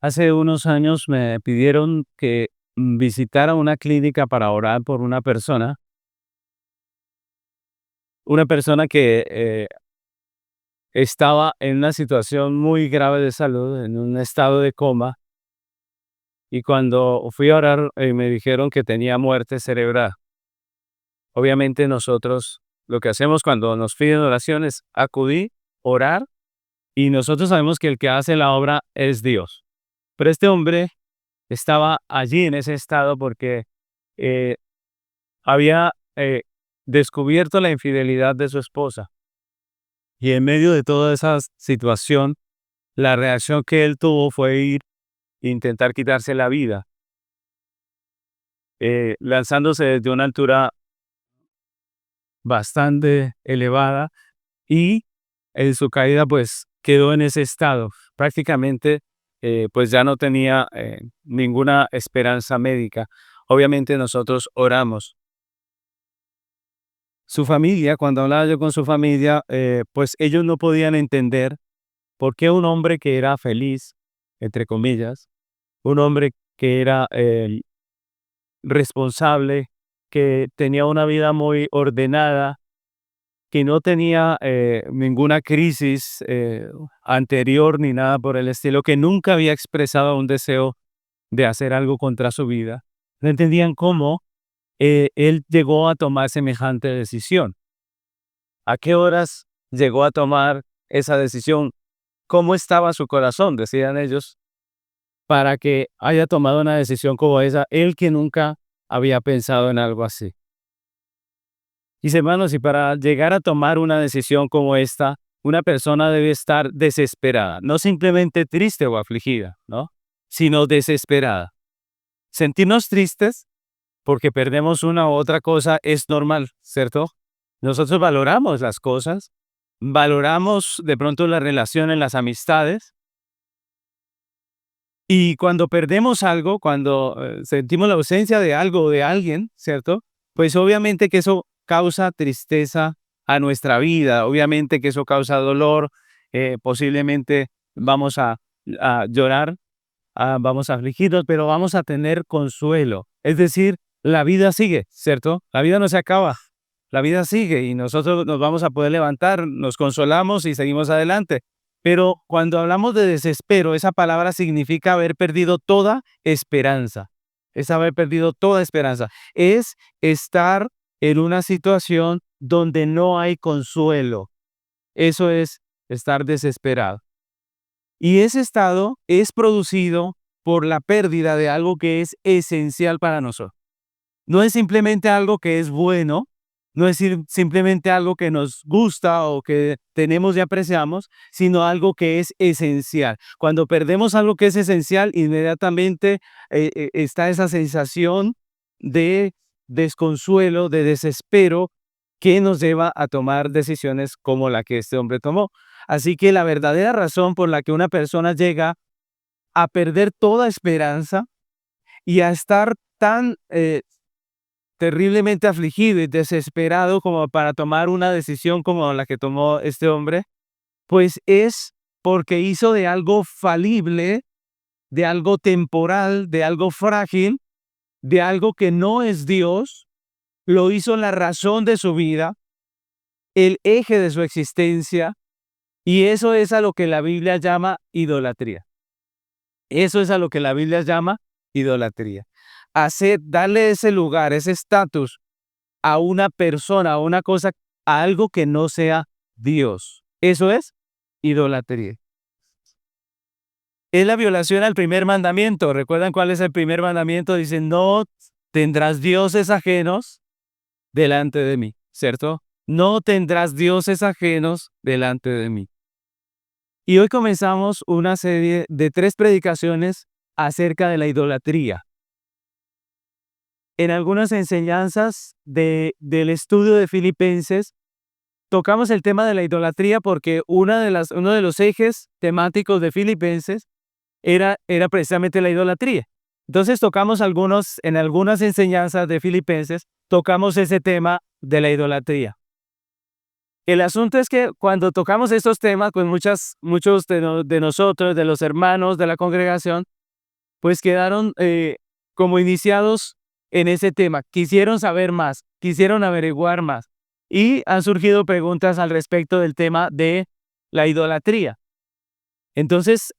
Hace unos años me pidieron que visitara una clínica para orar por una persona que estaba en una situación muy grave de salud, en un estado de coma, y cuando fui a orar me dijeron que tenía muerte cerebral. Obviamente nosotros lo que hacemos cuando nos piden oración es acudir, orar, y nosotros sabemos que el que hace la obra es Dios. Pero este hombre estaba allí en ese estado porque eh, había descubierto la infidelidad de su esposa. Y en medio de toda esa situación, la reacción que él tuvo fue ir e intentar quitarse la vida, lanzándose desde una altura bastante elevada y en su caída pues quedó en ese estado. Prácticamente pues ya no tenía ninguna esperanza médica. Obviamente nosotros oramos. Su familia, cuando hablaba yo con su familia, pues ellos no podían entender por qué un hombre que era feliz, entre comillas, un hombre que era responsable, que tenía una vida muy ordenada, que no tenía ninguna crisis anterior ni nada por el estilo, que nunca había expresado un deseo de hacer algo contra su vida, no entendían cómo él llegó a tomar semejante decisión. ¿A qué horas llegó a tomar esa decisión? ¿Cómo estaba su corazón? Decían ellos, para que haya tomado una decisión como esa, él que nunca había pensado en algo así. Mis hermanos, y para llegar a tomar una decisión como esta, una persona debe estar desesperada, no simplemente triste o afligida, ¿no? Sino desesperada. Sentirnos tristes porque perdemos una u otra cosa es normal, ¿cierto? Nosotros valoramos las cosas, valoramos de pronto la relación en las amistades, y cuando perdemos algo, cuando sentimos la ausencia de algo o de alguien, ¿cierto? Pues obviamente que eso causa tristeza a nuestra vida, obviamente que eso causa dolor, posiblemente vamos a llorar, vamos a afligirnos, pero vamos a tener consuelo. Es decir, la vida sigue, ¿cierto? La vida no se acaba, la vida sigue y nosotros nos vamos a poder levantar, nos consolamos y seguimos adelante. Pero cuando hablamos de desespero, esa palabra significa haber perdido toda esperanza. Es haber perdido toda esperanza. Es estar en una situación donde no hay consuelo. Eso es estar desesperado. Y ese estado es producido por la pérdida de algo que es esencial para nosotros. No es simplemente algo que es bueno, no es simplemente algo que nos gusta o que tenemos y apreciamos, sino algo que es esencial. Cuando perdemos algo que es esencial, inmediatamente está esa sensación de desconsuelo, de desespero, que nos lleva a tomar decisiones como la que este hombre tomó. Así que la verdadera razón por la que una persona llega a perder toda esperanza y a estar tan terriblemente afligido y desesperado como para tomar una decisión como la que tomó este hombre, pues es porque hizo de algo falible, de algo temporal, de algo frágil, de algo que no es Dios, lo hizo la razón de su vida, el eje de su existencia, y eso es a lo que la Biblia llama idolatría. Eso es a lo que la Biblia llama idolatría. Darle ese lugar, ese estatus a una persona, a una cosa, a algo que no sea Dios. Eso es idolatría. Es la violación al primer mandamiento. ¿Recuerdan cuál es el primer mandamiento? Dice, no tendrás dioses ajenos delante de mí, ¿cierto? No tendrás dioses ajenos delante de mí. Y hoy comenzamos una serie de 3 predicaciones acerca de la idolatría. En algunas enseñanzas del estudio de Filipenses, tocamos el tema de la idolatría porque uno de los ejes temáticos de Filipenses era precisamente la idolatría. Entonces en algunas enseñanzas de Filipenses, tocamos ese tema de la idolatría. El asunto es que cuando tocamos estos temas, pues muchos de nosotros, de los hermanos de la congregación, pues quedaron como iniciados en ese tema. Quisieron saber más, quisieron averiguar más. Y han surgido preguntas al respecto del tema de la idolatría. Entonces,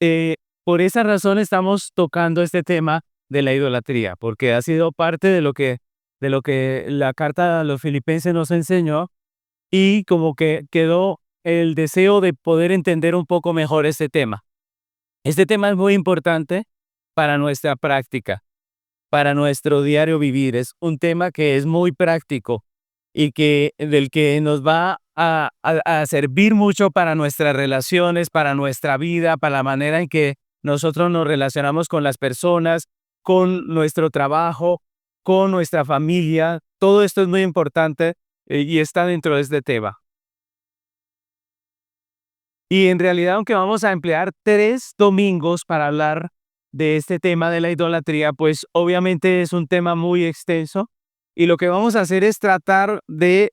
por esa razón estamos tocando este tema de la idolatría, porque ha sido parte de lo que la carta a los filipenses nos enseñó y como que quedó el deseo de poder entender un poco mejor este tema. Este tema es muy importante para nuestra práctica, para nuestro diario vivir. Es un tema que es muy práctico y del que nos va a servir mucho para nuestras relaciones, para nuestra vida, para la manera en que nosotros nos relacionamos con las personas, con nuestro trabajo, con nuestra familia. Todo esto es muy importante y está dentro de este tema. Y en realidad, aunque vamos a emplear 3 domingos para hablar de este tema de la idolatría, pues obviamente es un tema muy extenso y lo que vamos a hacer es tratar de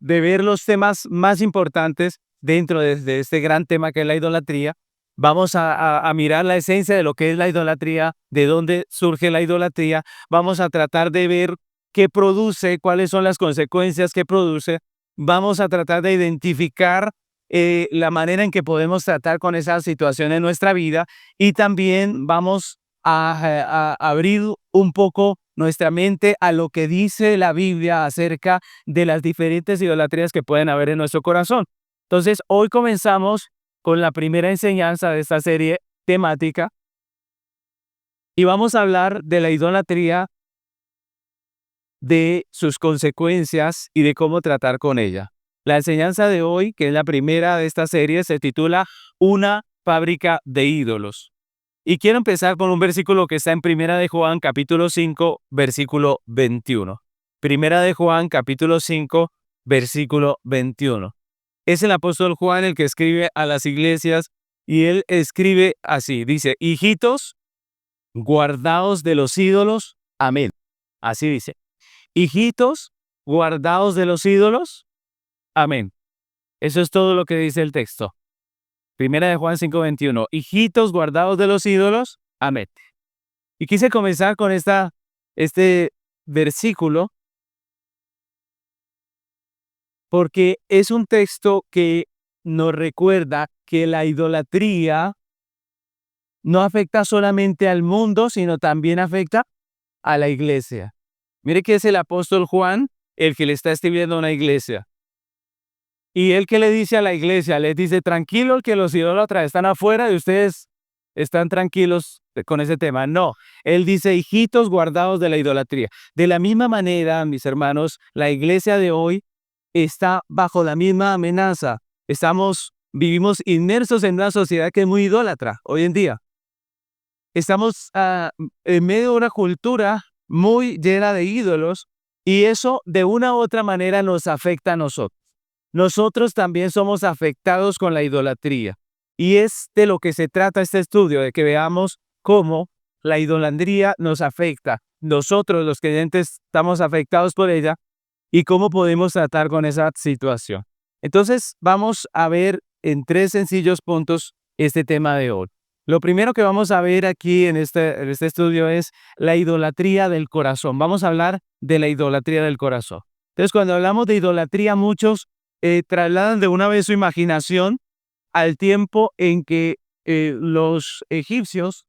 ver los temas más importantes dentro de este gran tema que es la idolatría. Vamos a mirar la esencia de lo que es la idolatría, de dónde surge la idolatría. Vamos a tratar de ver qué produce, cuáles son las consecuencias que produce. Vamos a tratar de identificar la manera en que podemos tratar con esa situación en nuestra vida y también vamos a abrir un poco nuestra mente a lo que dice la Biblia acerca de las diferentes idolatrías que pueden haber en nuestro corazón. Entonces, hoy comenzamos con la primera enseñanza de esta serie temática y vamos a hablar de la idolatría, de sus consecuencias y de cómo tratar con ella. La enseñanza de hoy, que es la primera de esta serie, se titula Una fábrica de ídolos. Y quiero empezar con un versículo que está en Primera de Juan, capítulo 5, versículo 21. Primera de Juan, capítulo 5, versículo 21. Es el apóstol Juan el que escribe a las iglesias y él escribe así, dice, hijitos, guardaos de los ídolos. Amén. Así dice. Hijitos, guardaos de los ídolos. Amén. Eso es todo lo que dice el texto. Primera de Juan 5:21. Hijitos, guardaos de los ídolos. Amén. Y quise comenzar con este versículo porque es un texto que nos recuerda que la idolatría no afecta solamente al mundo, sino también afecta a la iglesia. Mire que es el apóstol Juan el que le está escribiendo a una iglesia. Y él que le dice a la iglesia, les dice, tranquilos que los idólatras están afuera y ustedes están tranquilos con ese tema. No, él dice, hijitos guardados de la idolatría. De la misma manera, mis hermanos, la iglesia de hoy está bajo la misma amenaza. Vivimos inmersos en una sociedad que es muy idólatra hoy en día. Estamos en medio de una cultura muy llena de ídolos y eso de una u otra manera nos afecta a nosotros. Nosotros también somos afectados con la idolatría. Y es de lo que se trata este estudio, de que veamos cómo la idolatría nos afecta. Nosotros, los creyentes, estamos afectados por ella y cómo podemos tratar con esa situación. Entonces, vamos a ver en 3 sencillos puntos este tema de hoy. Lo primero que vamos a ver aquí en este estudio es la idolatría del corazón. Vamos a hablar de la idolatría del corazón. Entonces, cuando hablamos de idolatría, muchos trasladan de una vez su imaginación al tiempo en que los egipcios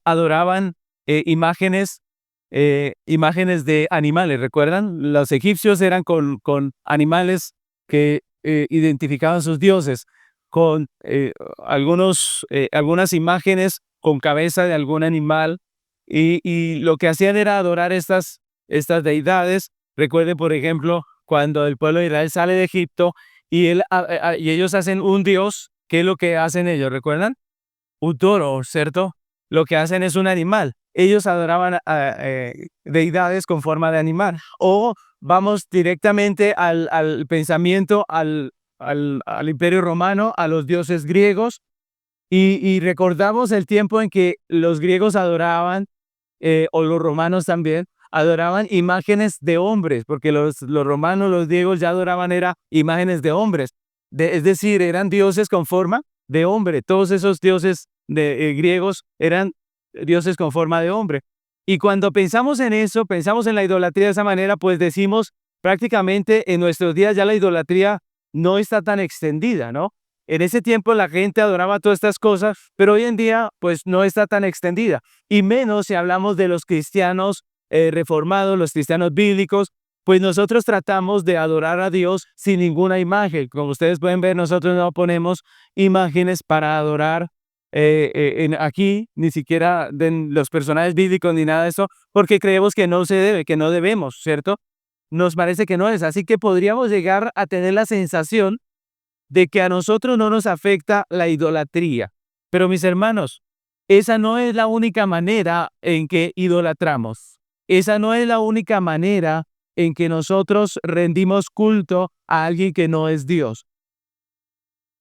adoraban imágenes de animales. ¿Recuerdan? Los egipcios eran con animales que identificaban sus dioses, con algunas imágenes con cabeza de algún animal y lo que hacían era adorar estas deidades. Recuerden, por ejemplo, cuando el pueblo de Israel sale de Egipto y ellos hacen un dios. ¿Qué es lo que hacen ellos? ¿Recuerdan? Un toro, ¿cierto? Lo que hacen es un animal. Ellos adoraban deidades con forma de animal. O vamos directamente al pensamiento, al Imperio Romano, a los dioses griegos, y recordamos el tiempo en que los griegos adoraban, o los romanos también, adoraban imágenes de hombres, porque los romanos, los griegos ya adoraban imágenes de hombres. Es decir, eran dioses con forma de hombre. Todos esos dioses griegos eran dioses con forma de hombre. Y cuando pensamos en eso, pensamos en la idolatría de esa manera, pues decimos prácticamente en nuestros días ya la idolatría no está tan extendida, ¿no? En ese tiempo la gente adoraba todas estas cosas, pero hoy en día pues no está tan extendida. Y menos si hablamos de los cristianos reformados, los cristianos bíblicos, pues nosotros tratamos de adorar a Dios sin ninguna imagen. Como ustedes pueden ver, nosotros no ponemos imágenes para adorar aquí, ni siquiera de los personajes bíblicos ni nada de eso, porque creemos que no se debe, que no debemos, ¿cierto? Nos parece que no es. Así que podríamos llegar a tener la sensación de que a nosotros no nos afecta la idolatría. Pero mis hermanos, esa no es la única manera en que idolatramos. Esa no es la única manera en que nosotros rendimos culto a alguien que no es Dios.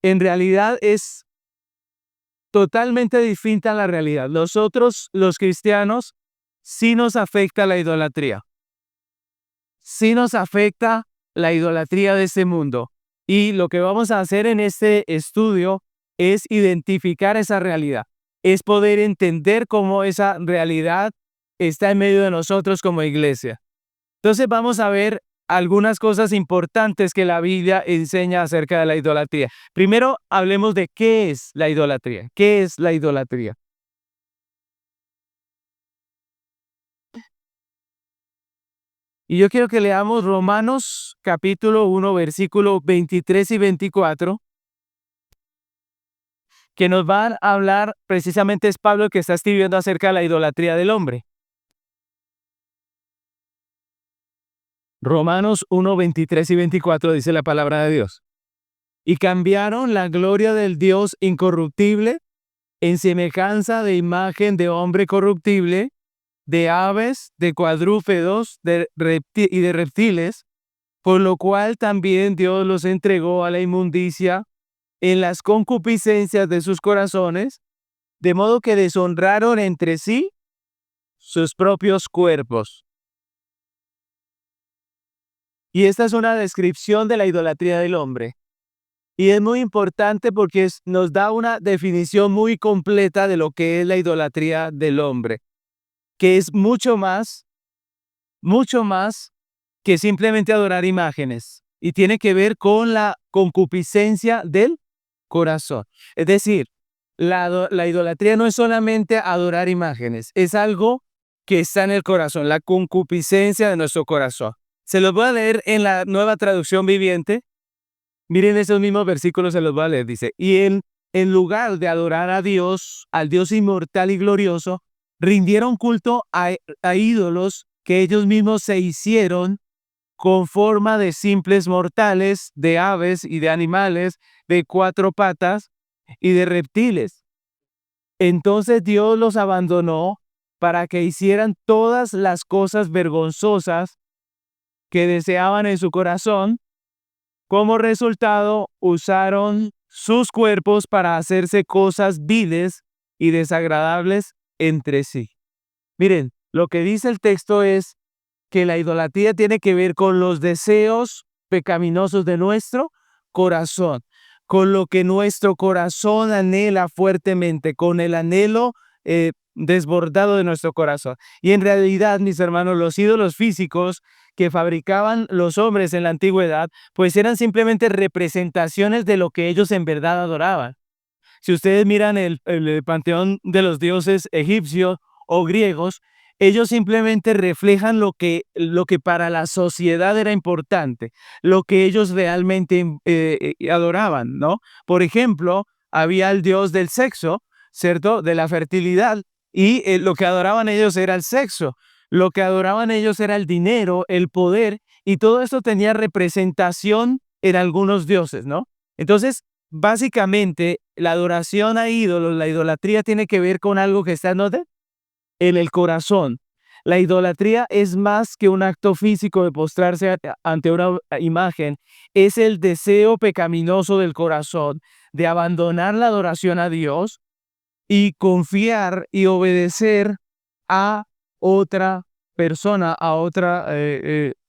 En realidad es totalmente distinta a la realidad. Nosotros, los cristianos, sí nos afecta la idolatría. Sí nos afecta la idolatría de este mundo. Y lo que vamos a hacer en este estudio es identificar esa realidad. Es poder entender cómo esa realidad está en medio de nosotros como iglesia. Entonces vamos a ver algunas cosas importantes que la Biblia enseña acerca de la idolatría. Primero, hablemos de qué es la idolatría. ¿Qué es la idolatría? Y yo quiero que leamos Romanos capítulo 1, versículo 23 y 24, que nos van a hablar, precisamente es Pablo el que está escribiendo acerca de la idolatría del hombre. Romanos 1, 23 y 24 dice la palabra de Dios. Y cambiaron la gloria del Dios incorruptible en semejanza de imagen de hombre corruptible, de aves, de cuadrúpedos y de reptiles, por lo cual también Dios los entregó a la inmundicia en las concupiscencias de sus corazones, de modo que deshonraron entre sí sus propios cuerpos. Y esta es una descripción de la idolatría del hombre. Y es muy importante porque nos da una definición muy completa de lo que es la idolatría del hombre, que es mucho más que simplemente adorar imágenes. Y tiene que ver con la concupiscencia del corazón. Es decir, la idolatría no es solamente adorar imágenes, es algo que está en el corazón, la concupiscencia de nuestro corazón. Se los voy a leer en la Nueva Traducción Viviente. Miren esos mismos versículos, se los voy a leer. Dice, y en lugar de adorar a Dios, al Dios inmortal y glorioso, rindieron culto a ídolos que ellos mismos se hicieron con forma de simples mortales, de aves y de animales, de cuatro patas y de reptiles. Entonces Dios los abandonó para que hicieran todas las cosas vergonzosas que deseaban en su corazón. Como resultado, usaron sus cuerpos para hacerse cosas viles y desagradables entre sí. Miren, lo que dice el texto es que la idolatría tiene que ver con los deseos pecaminosos de nuestro corazón, con lo que nuestro corazón anhela fuertemente, con el anhelo desbordado de nuestro corazón. Y en realidad, mis hermanos, los ídolos físicos que fabricaban los hombres en la antigüedad, pues eran simplemente representaciones de lo que ellos en verdad adoraban. Si ustedes miran el panteón de los dioses egipcios o griegos, ellos simplemente reflejan lo que para la sociedad era importante, lo que ellos realmente adoraban, ¿no? Por ejemplo, había el dios del sexo, ¿cierto? De la fertilidad, y lo que adoraban ellos era el sexo, lo que adoraban ellos era el dinero, el poder, y todo esto tenía representación en algunos dioses, ¿no? Entonces, básicamente, la adoración a ídolos, la idolatría tiene que ver con algo que está en el corazón. La idolatría es más que un acto físico de postrarse ante una imagen, es el deseo pecaminoso del corazón de abandonar la adoración a Dios y confiar y obedecer a otra persona, a otra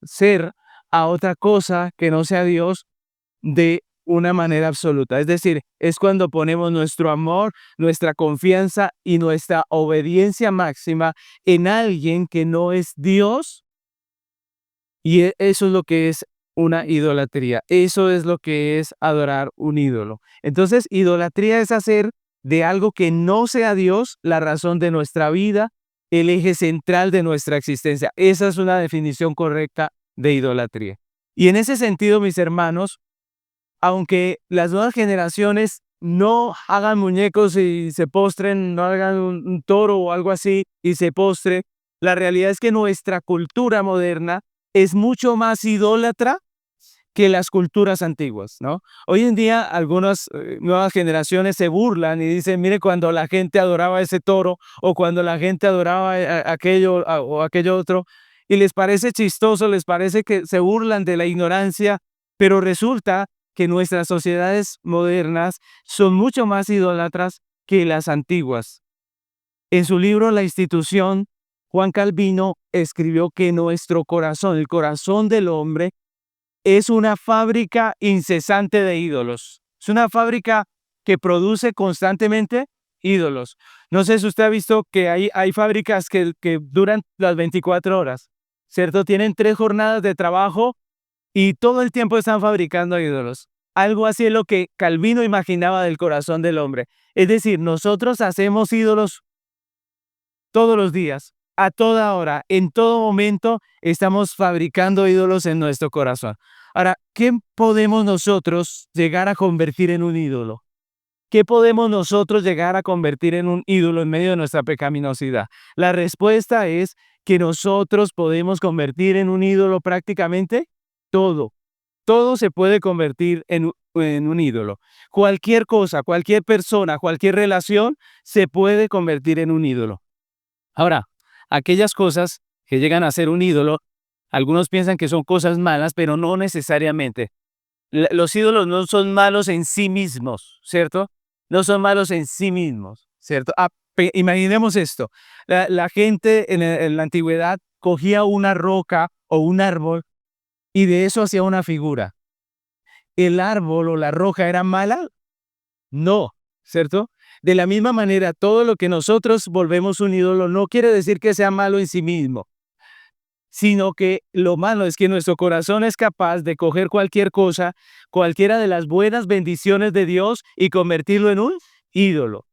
ser, a otra cosa que no sea Dios, de una manera absoluta. Es decir, es cuando ponemos nuestro amor, nuestra confianza y nuestra obediencia máxima en alguien que no es Dios, y eso es lo que es una idolatría. Eso es lo que es adorar un ídolo. Entonces, idolatría es hacer de algo que no sea Dios la razón de nuestra vida, el eje central de nuestra existencia. Esa es una definición correcta de idolatría. Y en ese sentido, mis hermanos, aunque las nuevas generaciones no hagan muñecos y se postren, no hagan un toro o algo así y se postre, la realidad es que nuestra cultura moderna es mucho más idólatra que las culturas antiguas, ¿no? Hoy en día algunas nuevas generaciones se burlan y dicen, mire, cuando la gente adoraba ese toro o cuando la gente adoraba aquello o aquello otro, y les parece chistoso, les parece que se burlan de la ignorancia, pero resulta que nuestras sociedades modernas son mucho más idólatras que las antiguas. En su libro La Institución, Juan Calvino escribió que nuestro corazón, el corazón del hombre, es una fábrica incesante de ídolos. Es una fábrica que produce constantemente ídolos. No sé si usted ha visto que hay fábricas que duran las 24 horas, ¿cierto? Tienen 3 jornadas de trabajo y todo el tiempo están fabricando ídolos. Algo así es lo que Calvino imaginaba del corazón del hombre. Es decir, nosotros hacemos ídolos todos los días, a toda hora, en todo momento, estamos fabricando ídolos en nuestro corazón. Ahora, ¿qué podemos nosotros llegar a convertir en un ídolo? ¿Qué podemos nosotros llegar a convertir en un ídolo en medio de nuestra pecaminosidad? La respuesta es que nosotros podemos convertir en un ídolo prácticamente todo. Todo se puede convertir en un ídolo. Cualquier cosa, cualquier persona, cualquier relación se puede convertir en un ídolo. Ahora, aquellas cosas que llegan a ser un ídolo, algunos piensan que son cosas malas, pero no necesariamente. Los ídolos no son malos en sí mismos, ¿cierto? No son malos en sí mismos, ¿cierto? Imaginemos esto. La gente en la antigüedad cogía una roca o un árbol y de eso hacía una figura. ¿El árbol o la roca era mala? No, ¿cierto? De la misma manera, todo lo que nosotros volvemos un ídolo no quiere decir que sea malo en sí mismo, sino que lo malo es que nuestro corazón es capaz de coger cualquier cosa, cualquiera de las buenas bendiciones de Dios y convertirlo en un ídolo.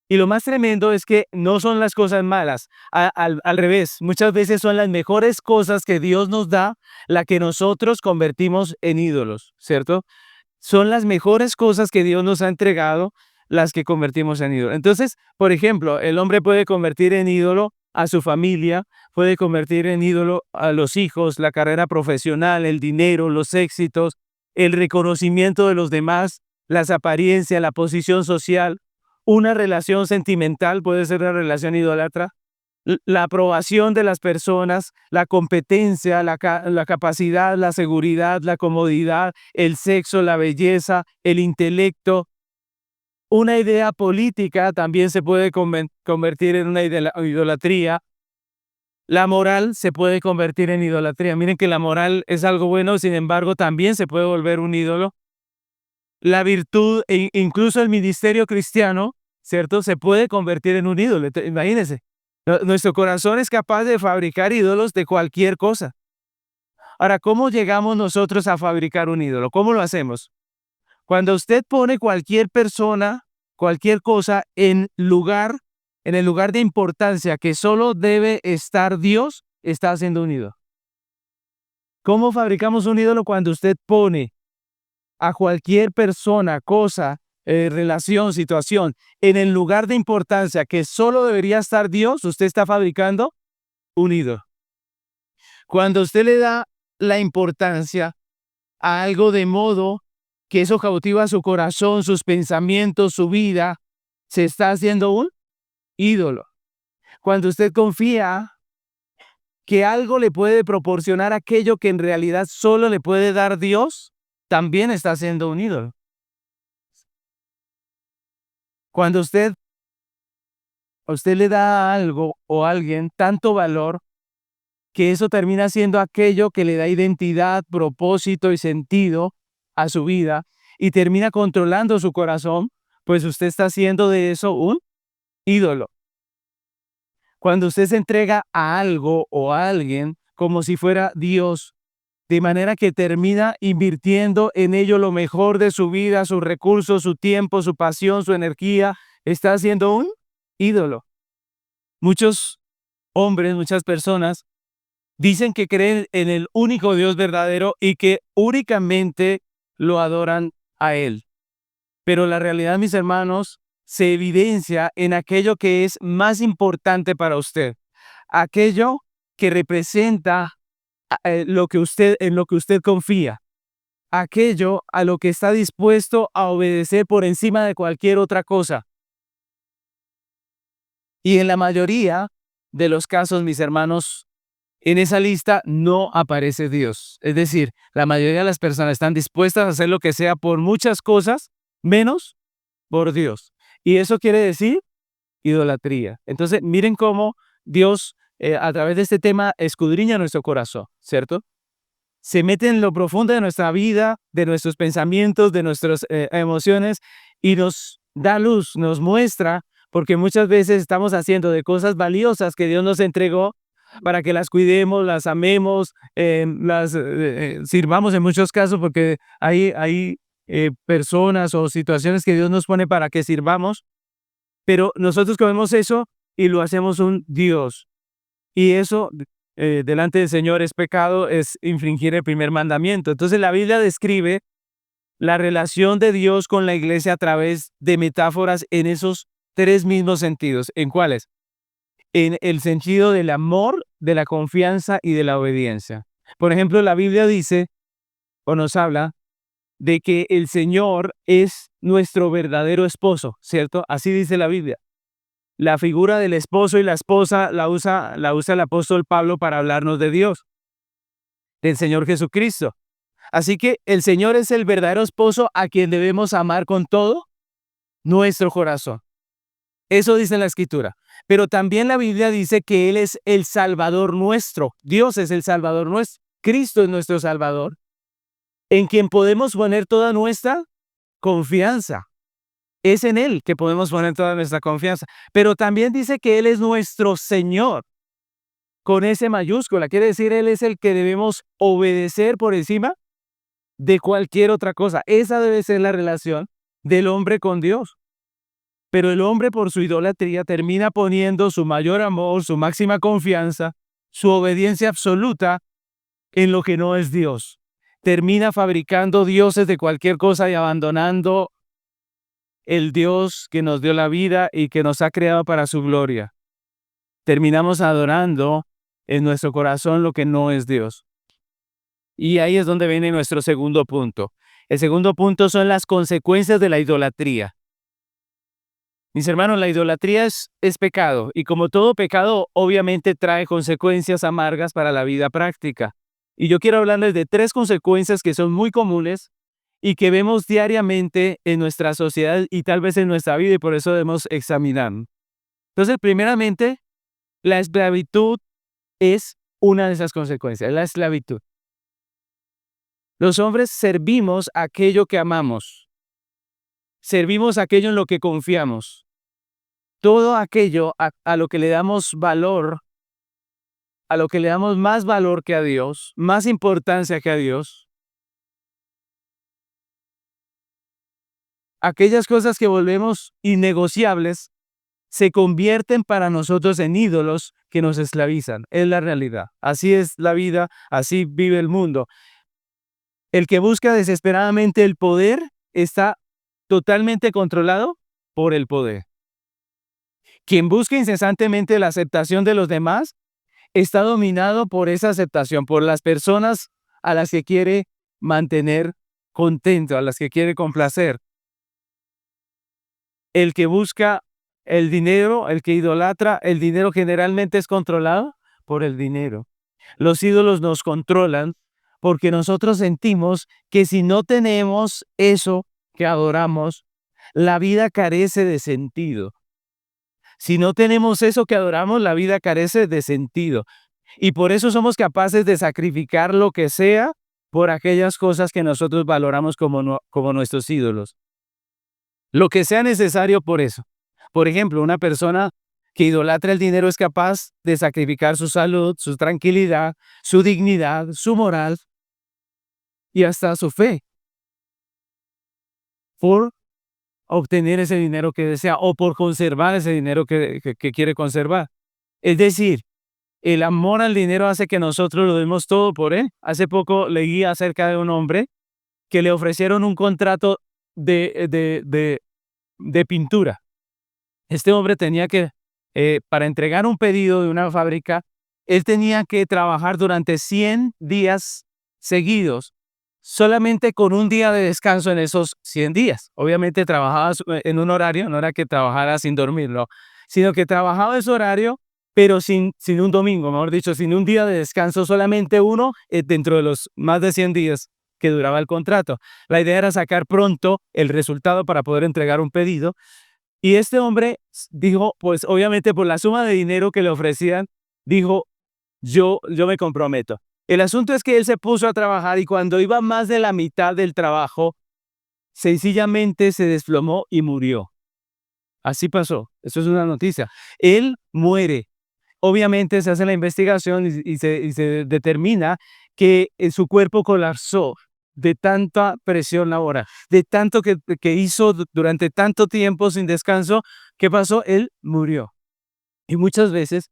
Y lo más tremendo es que no son las cosas malas, al revés, muchas veces son las mejores cosas que Dios nos da, las que nosotros convertimos en ídolos, ¿cierto? Son las mejores cosas que Dios nos ha entregado las que convertimos en ídolo. Entonces, por ejemplo, el hombre puede convertir en ídolo a su familia, puede convertir en ídolo a los hijos, la carrera profesional, el dinero, los éxitos, el reconocimiento de los demás, las apariencias, la posición social. Una relación sentimental puede ser una relación idólatra. La aprobación de las personas, la competencia, la capacidad, la seguridad, la comodidad, el sexo, la belleza, el intelecto. Una idea política también se puede convertir en una idolatría. La moral se puede convertir en idolatría. Miren que la moral es algo bueno, sin embargo, también se puede volver un ídolo. La virtud e incluso el ministerio cristiano, ¿cierto? Se puede convertir en un ídolo. Imagínense. Nuestro corazón es capaz de fabricar ídolos de cualquier cosa. Ahora, ¿cómo llegamos nosotros a fabricar un ídolo? ¿Cómo lo hacemos? Cuando usted pone cualquier persona, cualquier cosa en el lugar de importancia que solo debe estar Dios, está haciendo un ídolo. ¿Cómo fabricamos un ídolo? Cuando usted pone a cualquier persona, cosa, relación, situación, en el lugar de importancia que solo debería estar Dios, usted está fabricando un ídolo. Cuando usted le da la importancia a algo de modo que eso cautiva su corazón, sus pensamientos, su vida, se está haciendo un ídolo. Cuando usted confía que algo le puede proporcionar aquello que en realidad solo le puede dar Dios, también está haciendo un ídolo. Cuando a usted le da a algo o a alguien tanto valor que eso termina siendo aquello que le da identidad, propósito y sentido a su vida, y termina controlando su corazón, pues usted está haciendo de eso un ídolo. Cuando usted se entrega a algo o a alguien como si fuera Dios, de manera que termina invirtiendo en ello lo mejor de su vida, sus recursos, su tiempo, su pasión, su energía, está haciendo un ídolo. Muchos hombres, muchas personas dicen que creen en el único Dios verdadero y que únicamente lo adoran a Él. Pero la realidad, mis hermanos, se evidencia en aquello que es más importante para usted, aquello que representa en lo que usted confía, aquello a lo que está dispuesto a obedecer por encima de cualquier otra cosa. Y en la mayoría de los casos, mis hermanos, en esa lista no aparece Dios. Es decir, la mayoría de las personas están dispuestas a hacer lo que sea por muchas cosas, menos por Dios. Y eso quiere decir idolatría. Entonces, miren cómo Dios, a través de este tema, escudriña nuestro corazón, ¿cierto? Se mete en lo profundo de nuestra vida, de nuestros pensamientos, de nuestras emociones y nos da luz, nos muestra, porque muchas veces estamos haciendo de cosas valiosas que Dios nos entregó para que las cuidemos, las amemos, las sirvamos en muchos casos, porque hay personas o situaciones que Dios nos pone para que sirvamos, pero nosotros comemos eso y lo hacemos un Dios. Y eso delante del Señor es pecado, es infringir el primer mandamiento. Entonces la Biblia describe la relación de Dios con la iglesia a través de metáforas en esos tres mismos sentidos. ¿En cuáles? En el sentido del amor, de la confianza y de la obediencia. Por ejemplo, la Biblia dice o nos habla de que el Señor es nuestro verdadero esposo, ¿cierto? Así dice la Biblia. La figura del esposo y la esposa la usa el apóstol Pablo para hablarnos de Dios, del Señor Jesucristo. Así que el Señor es el verdadero esposo a quien debemos amar con todo nuestro corazón. Eso dice la Escritura. Pero también la Biblia dice que Él es el Salvador nuestro. Dios es el Salvador nuestro. Cristo es nuestro Salvador, en quien podemos poner toda nuestra confianza. Es en Él que podemos poner toda nuestra confianza. Pero también dice que Él es nuestro Señor, con S mayúscula. Quiere decir, Él es el que debemos obedecer por encima de cualquier otra cosa. Esa debe ser la relación del hombre con Dios. Pero el hombre, por su idolatría, termina poniendo su mayor amor, su máxima confianza, su obediencia absoluta en lo que no es Dios. Termina fabricando dioses de cualquier cosa y abandonando el Dios que nos dio la vida y que nos ha creado para su gloria. Terminamos adorando en nuestro corazón lo que no es Dios. Y ahí es donde viene nuestro segundo punto. El segundo punto son las consecuencias de la idolatría. Mis hermanos, la idolatría es pecado, y como todo pecado, obviamente trae consecuencias amargas para la vida práctica. Y yo quiero hablarles de tres consecuencias que son muy comunes y que vemos diariamente en nuestra sociedad y tal vez en nuestra vida, y por eso debemos examinar. Entonces, primeramente, la esclavitud es una de esas consecuencias, la esclavitud. Los hombres servimos aquello que amamos, servimos aquello en lo que confiamos. Todo aquello a lo que le damos valor, a lo que le damos más valor que a Dios, más importancia que a Dios, aquellas cosas que volvemos innegociables, se convierten para nosotros en ídolos que nos esclavizan. Es la realidad. Así es la vida, así vive el mundo. El que busca desesperadamente el poder está totalmente controlado por el poder. Quien busca incesantemente la aceptación de los demás está dominado por esa aceptación, por las personas a las que quiere mantener contento, a las que quiere complacer. El que busca el dinero, el que idolatra el dinero, generalmente es controlado por el dinero. Los ídolos nos controlan porque nosotros sentimos que si no tenemos eso que adoramos, la vida carece de sentido. Si no tenemos eso que adoramos, la vida carece de sentido. Y por eso somos capaces de sacrificar lo que sea por aquellas cosas que nosotros valoramos como, como nuestros ídolos. Lo que sea necesario por eso. Por ejemplo, una persona que idolatra el dinero es capaz de sacrificar su salud, su tranquilidad, su dignidad, su moral y hasta su fe por obtener ese dinero que desea o por conservar ese dinero que quiere conservar. Es decir, el amor al dinero hace que nosotros lo demos todo por él. Hace poco leí acerca de un hombre que le ofrecieron un contrato de pintura. Este hombre tenía que, para entregar un pedido de una fábrica, él tenía que trabajar durante 100 días seguidos, solamente con un día de descanso en esos 100 días. Obviamente trabajaba en un horario, no era que trabajara sin dormir, no, sino que trabajaba ese horario, pero sin un domingo, mejor dicho, sin un día de descanso, solamente uno dentro de los más de 100 días que duraba el contrato. La idea era sacar pronto el resultado para poder entregar un pedido. Y este hombre dijo, pues obviamente por la suma de dinero que le ofrecían, dijo, yo me comprometo. El asunto es que él se puso a trabajar y cuando iba más de la mitad del trabajo, sencillamente se desplomó y murió. Así pasó. Eso es una noticia. Él muere. Obviamente se hace la investigación y se determina que su cuerpo colapsó de tanta presión laboral, de tanto que hizo durante tanto tiempo sin descanso. ¿Qué pasó? Él murió. Y muchas veces,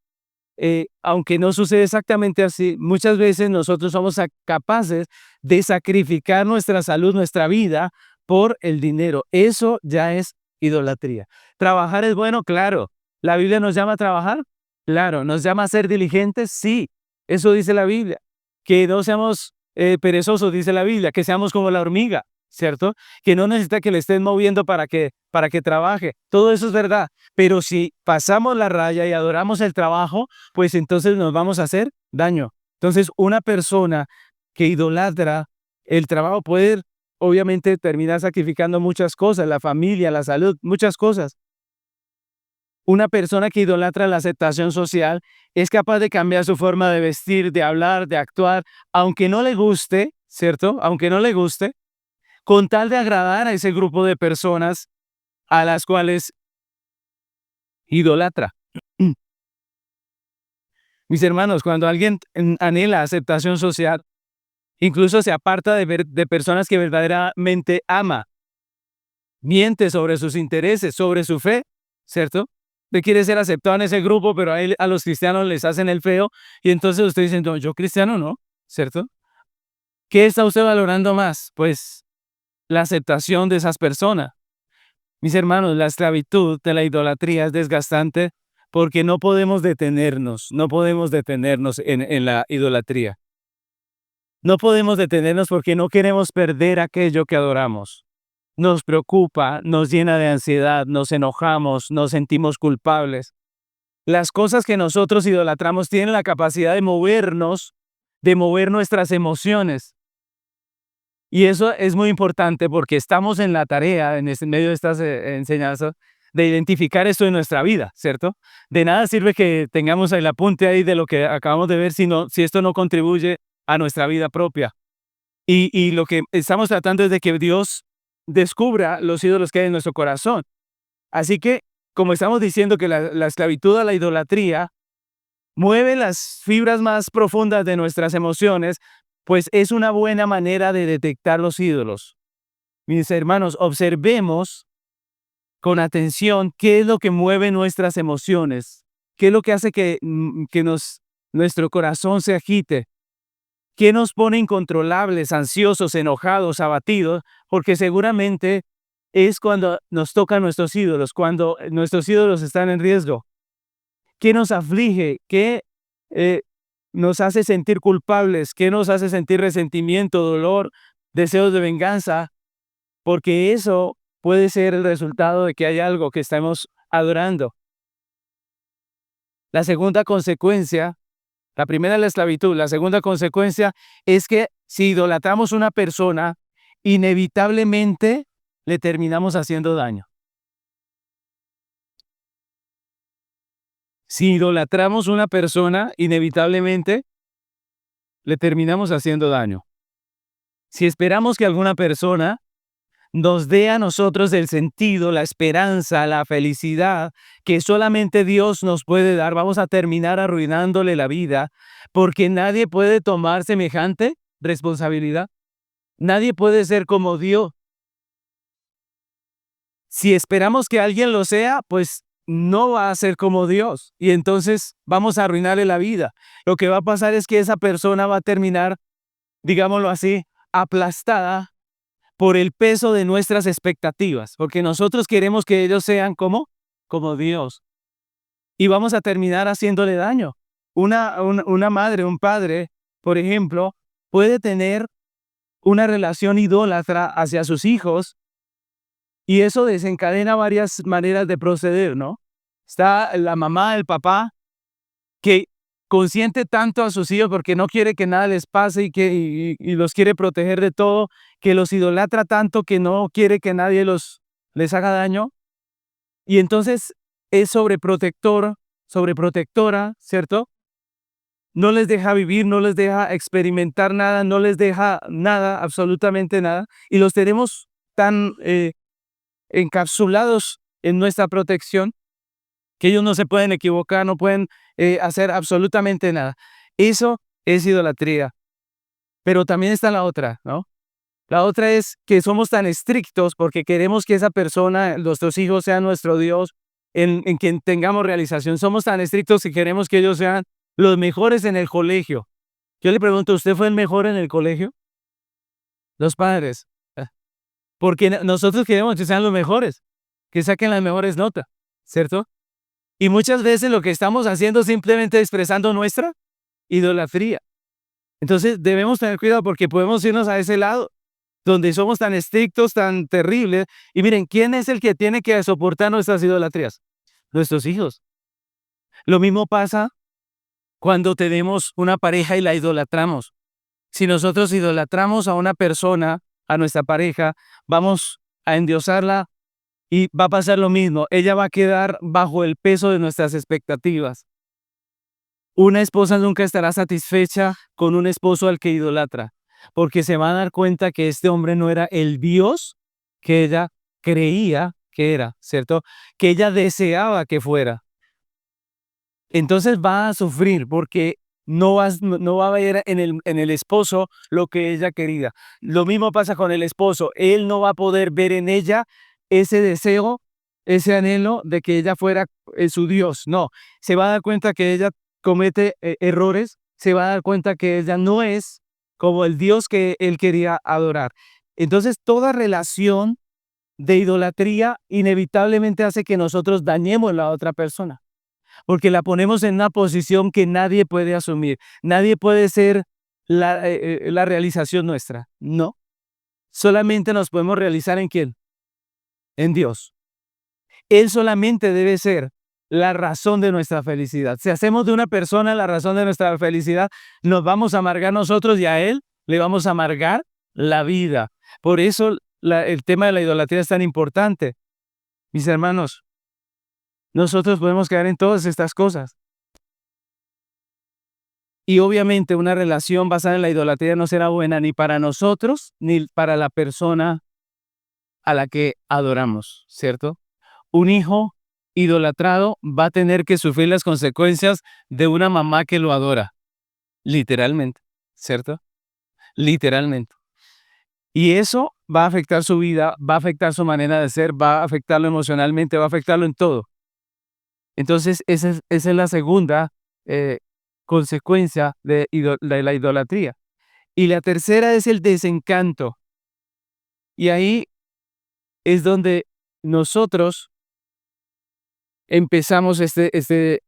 aunque no sucede exactamente así, muchas veces nosotros somos capaces de sacrificar nuestra salud, nuestra vida por el dinero. Eso ya es idolatría. ¿Trabajar es bueno? Claro. ¿La Biblia nos llama a trabajar? Claro. ¿Nos llama a ser diligentes? Sí. Eso dice la Biblia. Que no seamos perezosos, dice la Biblia, que seamos como la hormiga, ¿cierto? Que no necesita que le estén moviendo para que trabaje. Todo eso es verdad. Pero si pasamos la raya y adoramos el trabajo, pues entonces nos vamos a hacer daño. Entonces, una persona que idolatra el trabajo puede, obviamente, terminar sacrificando muchas cosas, la familia, la salud, muchas cosas. Una persona que idolatra la aceptación social es capaz de cambiar su forma de vestir, de hablar, de actuar, aunque no le guste, ¿cierto? Aunque no le guste, con tal de agradar a ese grupo de personas a las cuales idolatra. Mis hermanos, cuando alguien anhela aceptación social, incluso se aparta de personas que verdaderamente ama, miente sobre sus intereses, sobre su fe, ¿cierto? Usted quiere ser aceptado en ese grupo, pero a los cristianos les hacen el feo, y entonces usted dice, no, yo cristiano no, ¿cierto? ¿Qué está usted valorando más? Pues la aceptación de esas personas. Mis hermanos, la esclavitud de la idolatría es desgastante porque no podemos detenernos en la idolatría. No podemos detenernos porque no queremos perder aquello que adoramos. Nos preocupa, nos llena de ansiedad, nos enojamos, nos sentimos culpables. Las cosas que nosotros idolatramos tienen la capacidad de mover nuestras emociones. Y eso es muy importante porque estamos en la tarea, en medio de estas enseñanzas, de identificar esto en nuestra vida, ¿cierto? De nada sirve que tengamos el apunte ahí de lo que acabamos de ver si esto no contribuye a nuestra vida propia. Y lo que estamos tratando es de que Dios descubra los ídolos que hay en nuestro corazón. Así que, como estamos diciendo que la esclavitud a la idolatría mueve las fibras más profundas de nuestras emociones, pues es una buena manera de detectar los ídolos. Mis hermanos, observemos con atención qué es lo que mueve nuestras emociones, qué es lo que hace que nuestro corazón se agite, qué nos pone incontrolables, ansiosos, enojados, abatidos, porque seguramente es cuando nos tocan nuestros ídolos, cuando nuestros ídolos están en riesgo. ¿Qué nos aflige? ¿Qué eh, nos hace sentir culpables? ¿Qué nos hace sentir resentimiento, dolor, deseos de venganza? Porque eso puede ser el resultado de que hay algo que estamos adorando. La segunda consecuencia, la primera es la esclavitud, la segunda consecuencia es que si idolatramos una persona, inevitablemente le terminamos haciendo daño. Si idolatramos una persona, inevitablemente le terminamos haciendo daño. Si esperamos que alguna persona nos dé a nosotros el sentido, la esperanza, la felicidad que solamente Dios nos puede dar, vamos a terminar arruinándole la vida, porque nadie puede tomar semejante responsabilidad. Nadie puede ser como Dios. Si esperamos que alguien lo sea, pues no va a ser como Dios. Y entonces vamos a arruinarle la vida. Lo que va a pasar es que esa persona va a terminar, digámoslo así, aplastada por el peso de nuestras expectativas, porque nosotros queremos que ellos sean como Dios. Y vamos a terminar haciéndole daño. Una madre, un padre, por ejemplo, puede tener una relación idólatra hacia sus hijos y eso desencadena varias maneras de proceder, ¿no? Está la mamá, el papá, que consiente tanto a sus hijos porque no quiere que nada les pase y los quiere proteger de todo, que los idolatra tanto que no quiere que nadie les haga daño. Y entonces es sobreprotector, sobreprotectora, ¿cierto? No les deja vivir, no les deja experimentar nada, no les deja nada, absolutamente nada. Y los tenemos tan encapsulados en nuestra protección que ellos no se pueden equivocar, no pueden hacer absolutamente nada. Eso es idolatría. Pero también está la otra, ¿no? La otra es que somos tan estrictos porque queremos que esa persona, nuestros hijos, sean nuestro Dios, en quien tengamos realización. Somos tan estrictos y queremos que ellos sean los mejores en el colegio. Yo le pregunto, ¿usted fue el mejor en el colegio? Los padres. Porque nosotros queremos que sean los mejores, que saquen las mejores notas, ¿cierto? Y muchas veces lo que estamos haciendo es simplemente expresando nuestra idolatría. Entonces debemos tener cuidado porque podemos irnos a ese lado, donde somos tan estrictos, tan terribles. Y miren, ¿quién es el que tiene que soportar nuestras idolatrías? Nuestros hijos. Lo mismo pasa cuando tenemos una pareja y la idolatramos. Si nosotros idolatramos a una persona, a nuestra pareja, vamos a endiosarla y va a pasar lo mismo. Ella va a quedar bajo el peso de nuestras expectativas. Una esposa nunca estará satisfecha con un esposo al que idolatra, porque se va a dar cuenta que este hombre no era el Dios que ella creía que era, ¿cierto? Que ella deseaba que fuera. Entonces va a sufrir porque no va a ver en el esposo lo que ella quería. Lo mismo pasa con el esposo. Él no va a poder ver en ella ese deseo, ese anhelo de que ella fuera su Dios. No, se va a dar cuenta que ella comete errores, se va a dar cuenta que ella no es como el Dios que él quería adorar. Entonces toda relación de idolatría inevitablemente hace que nosotros dañemos a la otra persona porque la ponemos en una posición que nadie puede asumir. Nadie puede ser la realización nuestra. No. Solamente nos podemos realizar ¿en quién? En Dios. Él solamente debe ser la razón de nuestra felicidad. Si hacemos de una persona la razón de nuestra felicidad, nos vamos a amargar nosotros y a Él le vamos a amargar la vida. Por eso el tema de la idolatría es tan importante. Mis hermanos, nosotros podemos caer en todas estas cosas. Y obviamente una relación basada en la idolatría no será buena ni para nosotros ni para la persona a la que adoramos, ¿cierto? Un hijo idolatrado va a tener que sufrir las consecuencias de una mamá que lo adora, literalmente, ¿cierto? Literalmente. Y eso va a afectar su vida, va a afectar su manera de ser, va a afectarlo emocionalmente, va a afectarlo en todo. Entonces, esa es la segunda consecuencia de la idolatría. Y la tercera es el desencanto. Y ahí es donde nosotros empezamos esta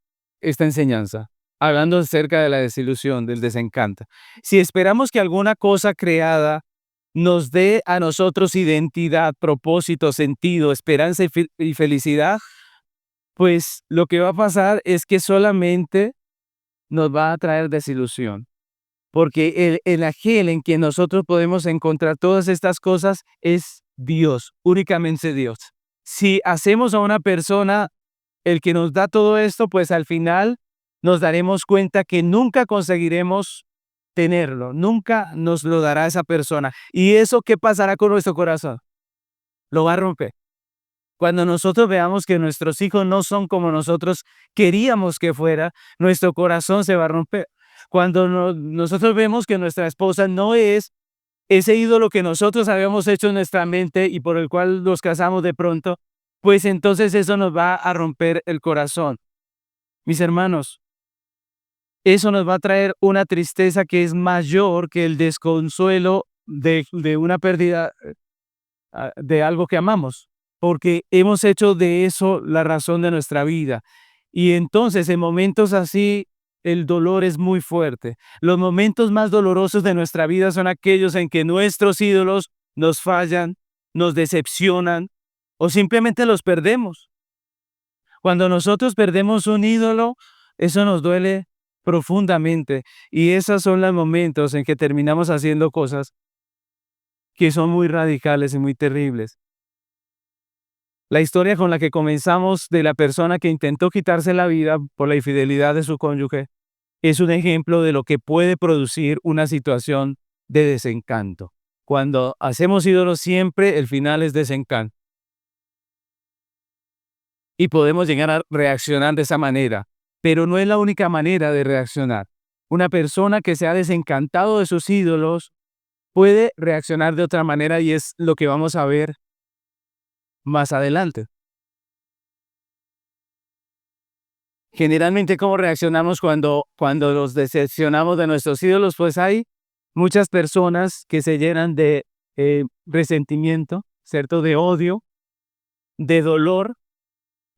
enseñanza, hablando acerca de la desilusión, del desencanto. Si esperamos que alguna cosa creada nos dé a nosotros identidad, propósito, sentido, esperanza y felicidad, pues lo que va a pasar es que solamente nos va a traer desilusión. Porque el aquel en quien nosotros podemos encontrar todas estas cosas es Dios, únicamente Dios. Si hacemos a una persona el que nos da todo esto, pues al final nos daremos cuenta que nunca conseguiremos tenerlo, nunca nos lo dará esa persona. ¿Y eso qué pasará con nuestro corazón? Lo va a romper. Cuando nosotros veamos que nuestros hijos no son como nosotros queríamos que fuera, nuestro corazón se va a romper. Cuando nosotros vemos que nuestra esposa no es ese ídolo que nosotros habíamos hecho en nuestra mente y por el cual nos casamos de pronto, pues entonces eso nos va a romper el corazón. Mis hermanos, eso nos va a traer una tristeza que es mayor que el desconsuelo de una pérdida de algo que amamos, porque hemos hecho de eso la razón de nuestra vida. Y entonces en momentos así, el dolor es muy fuerte. Los momentos más dolorosos de nuestra vida son aquellos en que nuestros ídolos nos fallan, nos decepcionan o simplemente los perdemos. Cuando nosotros perdemos un ídolo, eso nos duele profundamente. Y esos son los momentos en que terminamos haciendo cosas que son muy radicales y muy terribles. La historia con la que comenzamos de la persona que intentó quitarse la vida por la infidelidad de su cónyuge es un ejemplo de lo que puede producir una situación de desencanto. Cuando hacemos ídolos siempre el final es desencanto. Y podemos llegar a reaccionar de esa manera, pero no es la única manera de reaccionar. Una persona que se ha desencantado de sus ídolos puede reaccionar de otra manera y es lo que vamos a ver más adelante. Generalmente, ¿cómo reaccionamos cuando nos decepcionamos de nuestros ídolos? Pues hay muchas personas que se llenan de resentimiento, ¿cierto? De odio, de dolor,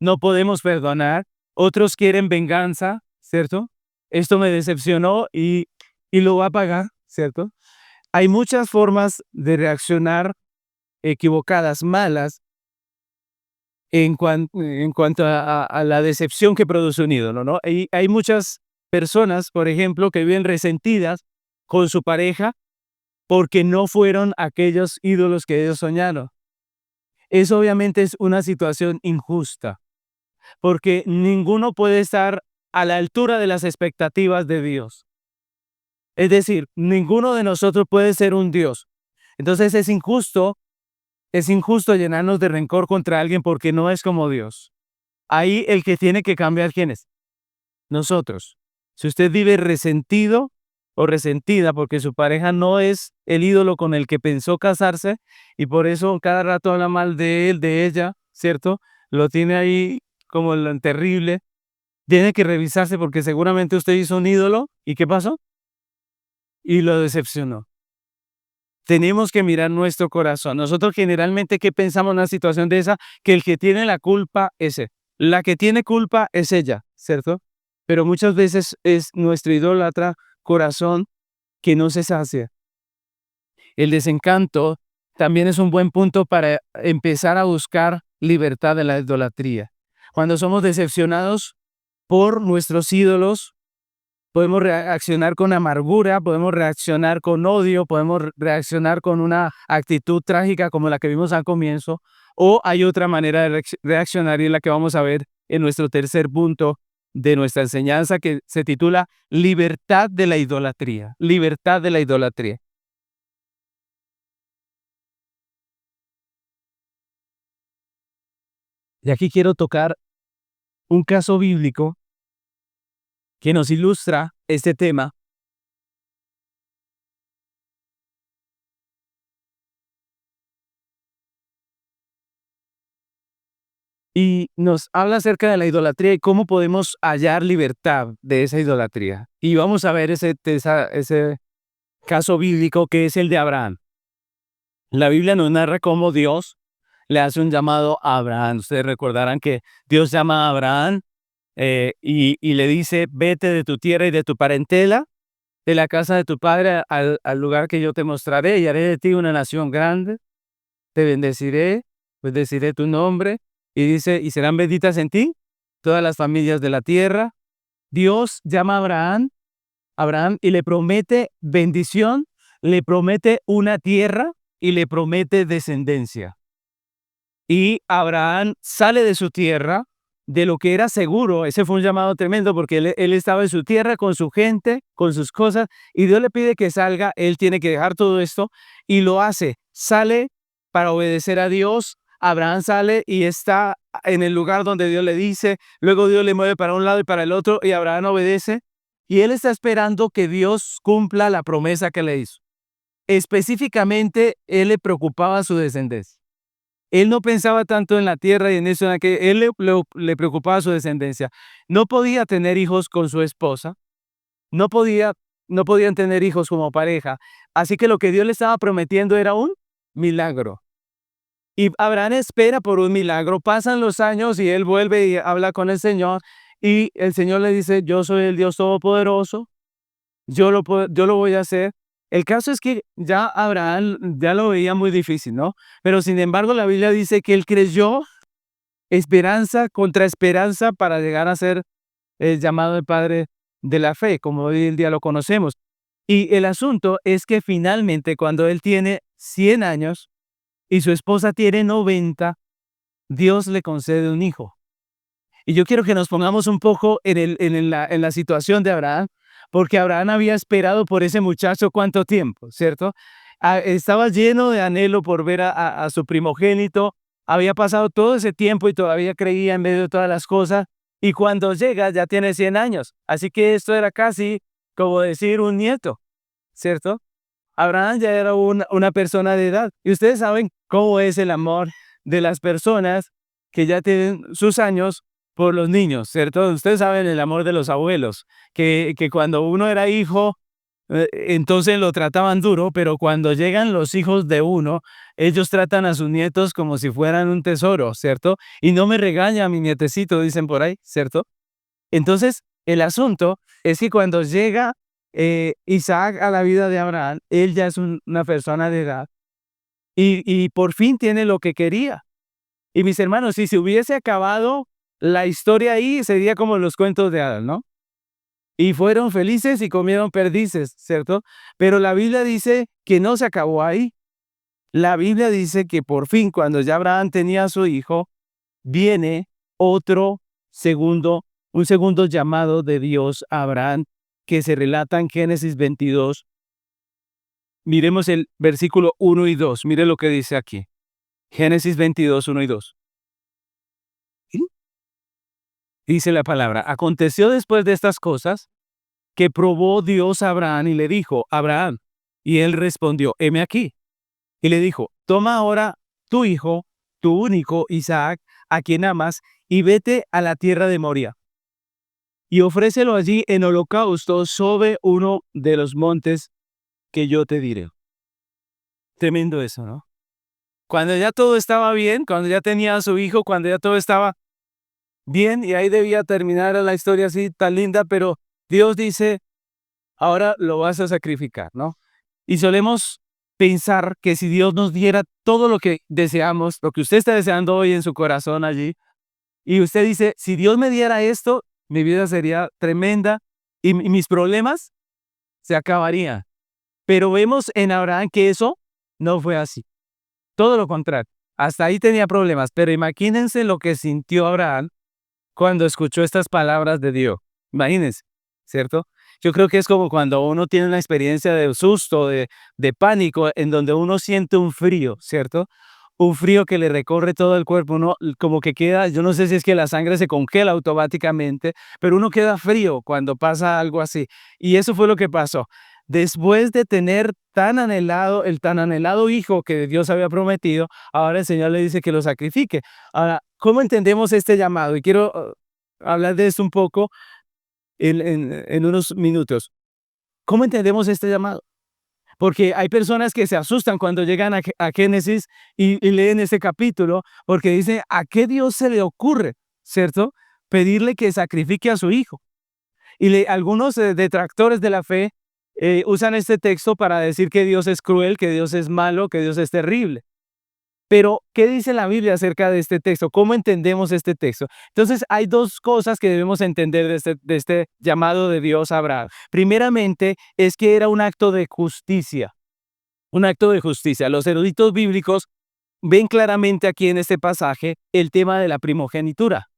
no podemos perdonar. Otros quieren venganza, ¿cierto? Esto me decepcionó y lo va a pagar, ¿cierto? Hay muchas formas de reaccionar equivocadas, malas, en cuanto a la decepción que produce un ídolo, ¿no? Hay muchas personas, por ejemplo, que viven resentidas con su pareja porque no fueron aquellos ídolos que ellos soñaron. Eso obviamente es una situación injusta, porque ninguno puede estar a la altura de las expectativas de Dios. Es decir, ninguno de nosotros puede ser un Dios. Entonces es injusto llenarnos de rencor contra alguien porque no es como Dios. Ahí el que tiene que cambiar, ¿quién es? Nosotros. Si usted vive resentido o resentida porque su pareja no es el ídolo con el que pensó casarse y por eso cada rato habla mal de él, de ella, ¿cierto? Lo tiene ahí como el terrible. Tiene que revisarse porque seguramente usted hizo un ídolo y ¿qué pasó? Y lo decepcionó. Tenemos que mirar nuestro corazón. Nosotros generalmente, ¿qué pensamos en una situación de esa? Que el que tiene la culpa es él. La que tiene culpa es ella, ¿cierto? Pero muchas veces es nuestro idólatra corazón que no se sacia. El desencanto también es un buen punto para empezar a buscar libertad de la idolatría. Cuando somos decepcionados por nuestros ídolos, podemos reaccionar con amargura, podemos reaccionar con odio, podemos reaccionar con una actitud trágica como la que vimos al comienzo, o hay otra manera de reaccionar y es la que vamos a ver en nuestro tercer punto de nuestra enseñanza que se titula Libertad de la idolatría. Libertad de la idolatría. Y aquí quiero tocar un caso bíblico que nos ilustra este tema. Y nos habla acerca de la idolatría y cómo podemos hallar libertad de esa idolatría. Y vamos a ver ese caso bíblico que es el de Abraham. La Biblia nos narra cómo Dios le hace un llamado a Abraham. Ustedes recordarán que Dios llama a Abraham y le dice, vete de tu tierra y de tu parentela, de la casa de tu padre al lugar que yo te mostraré y haré de ti una nación grande. Te bendeciré tu nombre. Y dice, y serán benditas en ti todas las familias de la tierra. Dios llama a Abraham y le promete bendición, le promete una tierra y le promete descendencia. Y Abraham sale de su tierra, de lo que era seguro. Ese fue un llamado tremendo porque él estaba en su tierra con su gente, con sus cosas, y Dios le pide que salga. Él tiene que dejar todo esto y lo hace. Sale para obedecer a Dios. Abraham sale y está en el lugar donde Dios le dice. Luego Dios le mueve para un lado y para el otro y Abraham obedece. Y él está esperando que Dios cumpla la promesa que le hizo. Específicamente, él le preocupaba su descendencia. Él no pensaba tanto en la tierra y en eso, en que él le preocupaba su descendencia. No podía tener hijos con su esposa, no podía, no podían tener hijos como pareja. Así que lo que Dios le estaba prometiendo era un milagro. Y Abraham espera por un milagro. Pasan los años y él vuelve y habla con el Señor. Y el Señor le dice, yo soy el Dios Todopoderoso, yo lo voy a hacer. El caso es que ya Abraham ya lo veía muy difícil, ¿no? Pero sin embargo la Biblia dice que él creyó, esperanza contra esperanza, para llegar a ser el llamado el padre de la fe, como hoy en día lo conocemos. Y el asunto es que finalmente, cuando él tiene 100 años y su esposa tiene 90, Dios le concede un hijo. Y yo quiero que nos pongamos un poco en la situación de Abraham, porque Abraham había esperado por ese muchacho cuánto tiempo, ¿cierto? Estaba lleno de anhelo por ver a su primogénito. Había pasado todo ese tiempo y todavía creía en medio de todas las cosas. Y cuando llega ya tiene 100 años. Así que esto era casi como decir un nieto, ¿cierto? Abraham ya era una persona de edad. Y ustedes saben cómo es el amor de las personas que ya tienen sus años por los niños, ¿cierto? Ustedes saben el amor de los abuelos, que cuando uno era hijo, entonces lo trataban duro, pero cuando llegan los hijos de uno, ellos tratan a sus nietos como si fueran un tesoro, ¿cierto? Y no me regaña mi nietecito, dicen por ahí, ¿cierto? Entonces, el asunto es que cuando llega Isaac a la vida de Abraham, él ya es una persona de edad y por fin tiene lo que quería. Y mis hermanos, si se hubiese acabado la historia ahí, sería como los cuentos de hadas, ¿no? Y fueron felices y comieron perdices, ¿cierto? Pero la Biblia dice que no se acabó ahí. La Biblia dice que por fin, cuando ya Abraham tenía a su hijo, viene otro segundo, un segundo llamado de Dios a Abraham, que se relata en Génesis 22. Miremos el versículo 1 y 2. Mire lo que dice aquí. Génesis 22, 1 y 2. Dice la palabra: aconteció después de estas cosas que probó Dios a Abraham y le dijo: Abraham. Y él respondió: heme aquí. Y le dijo: toma ahora tu hijo, tu único Isaac, a quien amas, y vete a la tierra de Moria, y ofrécelo allí en holocausto sobre uno de los montes que yo te diré. Tremendo eso, ¿no? Cuando ya todo estaba bien, cuando ya tenía a su hijo, cuando ya todo estaba bien, y ahí debía terminar la historia así tan linda, pero Dios dice: ahora lo vas a sacrificar, ¿no? Y solemos pensar que si Dios nos diera todo lo que deseamos, lo que usted está deseando hoy en su corazón allí, y usted dice: si Dios me diera esto, mi vida sería tremenda y mis problemas se acabarían. Pero vemos en Abraham que eso no fue así. Todo lo contrario. Hasta ahí tenía problemas, pero imagínense lo que sintió Abraham cuando escuchó estas palabras de Dios. Imagínense, ¿cierto? Yo creo que es como cuando uno tiene una experiencia de susto, de pánico, en donde uno siente un frío, ¿cierto? Un frío que le recorre todo el cuerpo, uno como que queda, yo no sé si es que la sangre se congela automáticamente, pero uno queda frío cuando pasa algo así. Y eso fue lo que pasó. Después de tener el tan anhelado hijo que Dios había prometido, ahora el Señor le dice que lo sacrifique. Ahora, ¿cómo entendemos este llamado? Y quiero hablar de esto un poco en unos minutos. ¿Cómo entendemos este llamado? Porque hay personas que se asustan cuando llegan a Génesis y leen este capítulo, porque dicen: ¿a qué Dios se le ocurre, cierto, pedirle que sacrifique a su hijo? Y algunos detractores de la fe usan este texto para decir que Dios es cruel, que Dios es malo, que Dios es terrible. Pero, ¿qué dice la Biblia acerca de este texto? ¿Cómo entendemos este texto? Entonces, hay dos cosas que debemos entender de este llamado de Dios a Abraham. Primeramente, es que era un acto de justicia. Un acto de justicia. Los eruditos bíblicos ven claramente aquí en este pasaje el tema de la primogenitura.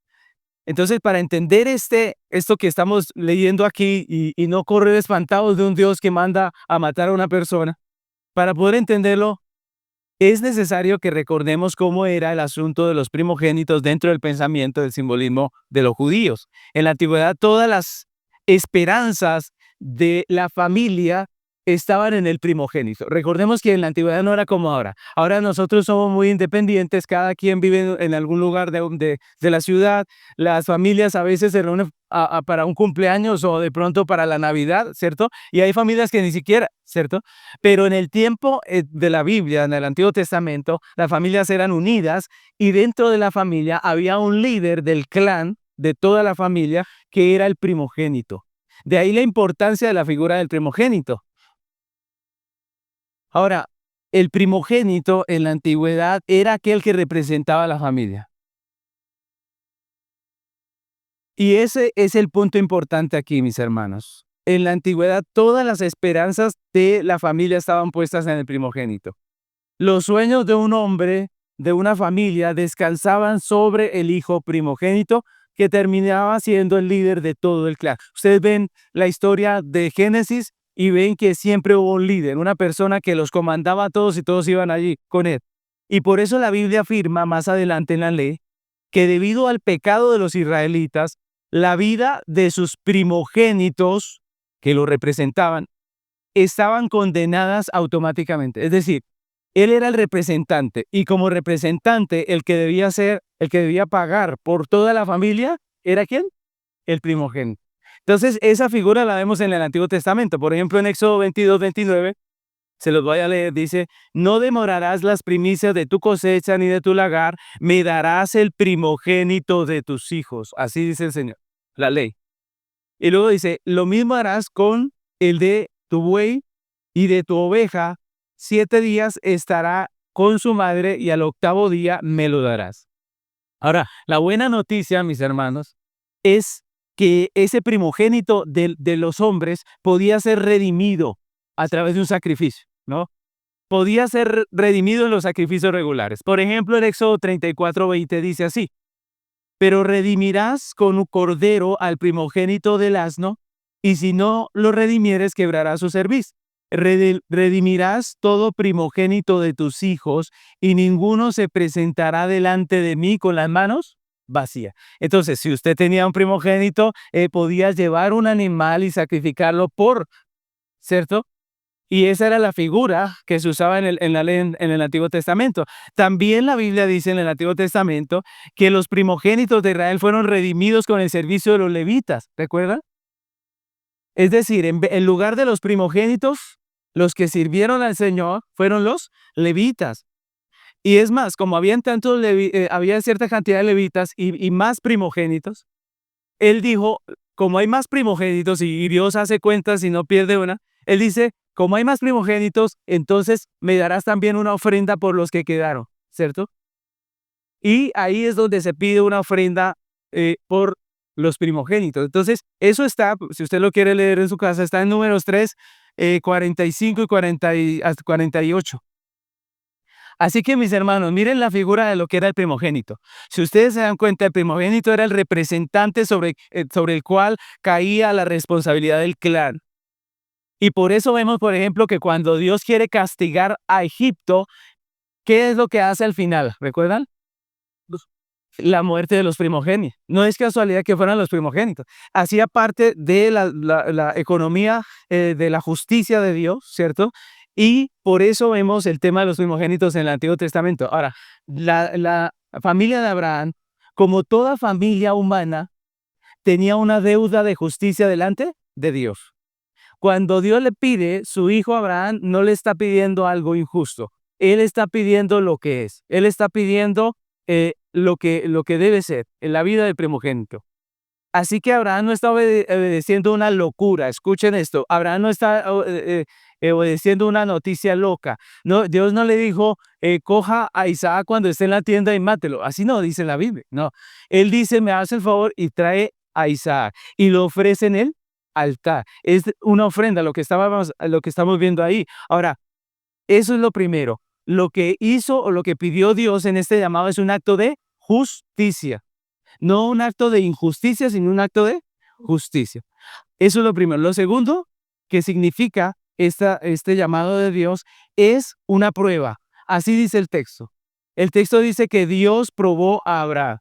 Entonces, para entender esto que estamos leyendo aquí y no correr espantados de un Dios que manda a matar a una persona, para poder entenderlo, es necesario que recordemos cómo era el asunto de los primogénitos dentro del pensamiento del simbolismo de los judíos. En la antigüedad, todas las esperanzas de la familia estaban en el primogénito. Recordemos que en la antigüedad no era como ahora. Ahora nosotros somos muy independientes, cada quien vive en algún lugar de la ciudad. Las familias a veces se reúnen para un cumpleaños o de pronto para la Navidad, ¿cierto? Y hay familias que ni siquiera, ¿cierto? Pero en el tiempo de la Biblia, en el Antiguo Testamento, las familias eran unidas y dentro de la familia había un líder del clan de toda la familia que era el primogénito. De ahí la importancia de la figura del primogénito. Ahora, el primogénito en la antigüedad era aquel que representaba a la familia. Y ese es el punto importante aquí, mis hermanos. En la antigüedad, todas las esperanzas de la familia estaban puestas en el primogénito. Los sueños de un hombre, de una familia, descansaban sobre el hijo primogénito, que terminaba siendo el líder de todo el clan. Ustedes ven la historia de Génesis y ven que siempre hubo un líder, una persona que los comandaba a todos y todos iban allí con él. Y por eso la Biblia afirma más adelante en la ley que debido al pecado de los israelitas, la vida de sus primogénitos que lo representaban estaban condenadas automáticamente. Es decir, él era el representante y como representante el que debía ser, el que debía pagar por toda la familia, ¿era quién? El primogénito. Entonces, esa figura la vemos en el Antiguo Testamento. Por ejemplo, en Éxodo 22-29, se los voy a leer, dice, no demorarás las primicias de tu cosecha ni de tu lagar, me darás el primogénito de tus hijos. Así dice el Señor, la ley. Y luego dice, lo mismo harás con el de tu buey y de tu oveja, 7 días estará con su madre y al octavo día me lo darás. Ahora, la buena noticia, mis hermanos, es que ese primogénito de los hombres podía ser redimido a través de un sacrificio, ¿no? Podía ser redimido en los sacrificios regulares. Por ejemplo, en Éxodo 34:20 dice así, pero redimirás con un cordero al primogénito del asno, y si no lo redimieres, quebrarás su cerviz. Redimirás todo primogénito de tus hijos, y ninguno se presentará delante de mí con las manos vacías. Entonces, si usted tenía un primogénito, podía llevar un animal y sacrificarlo ¿cierto? Y esa era la figura que se usaba en la ley en el Antiguo Testamento. También la Biblia dice en el Antiguo Testamento que los primogénitos de Israel fueron redimidos con el servicio de los levitas, ¿recuerdan? Es decir, en lugar de los primogénitos, los que sirvieron al Señor fueron los levitas. Y es más, como había cierta cantidad de levitas y más primogénitos, él dijo, como hay más primogénitos y Dios hace cuentas y no pierde una, él dice, como hay más primogénitos, entonces me darás también una ofrenda por los que quedaron, ¿cierto? Y ahí es donde se pide una ofrenda por los primogénitos. Entonces, eso está, si usted lo quiere leer en su casa, está en Números 3, 45 y 40 hasta 48. Así que mis hermanos, miren la figura de lo que era el primogénito. Si ustedes se dan cuenta, el primogénito era el representante sobre el cual caía la responsabilidad del clan. Y por eso vemos, por ejemplo, que cuando Dios quiere castigar a Egipto, ¿qué es lo que hace al final? ¿Recuerdan? La muerte de los primogénitos. No es casualidad que fueran los primogénitos. Hacía parte de la economía de la justicia de Dios, ¿cierto? Y por eso vemos el tema de los primogénitos en el Antiguo Testamento. Ahora, la familia de Abraham, como toda familia humana, tenía una deuda de justicia delante de Dios. Cuando Dios le pide, su hijo Abraham no le está pidiendo algo injusto. Él está pidiendo lo que es. Él está pidiendo lo que debe ser en la vida del primogénito. Así que Abraham no está obedeciendo una locura. Escuchen esto. Abraham no está obedeciendo una noticia loca. No, Dios no le dijo, coja a Isaac cuando esté en la tienda y mátelo. Así no dice la Biblia. No. Él dice, me hace el favor y trae a Isaac. Y lo ofrece en el altar. Es una ofrenda, lo que estamos viendo ahí. Ahora, eso es lo primero. Lo que hizo o lo que pidió Dios en este llamado es un acto de justicia. No un acto de injusticia, sino un acto de justicia. Eso es lo primero. Lo segundo que significa este llamado de Dios es una prueba. Así dice el texto. El texto dice que Dios probó a Abraham.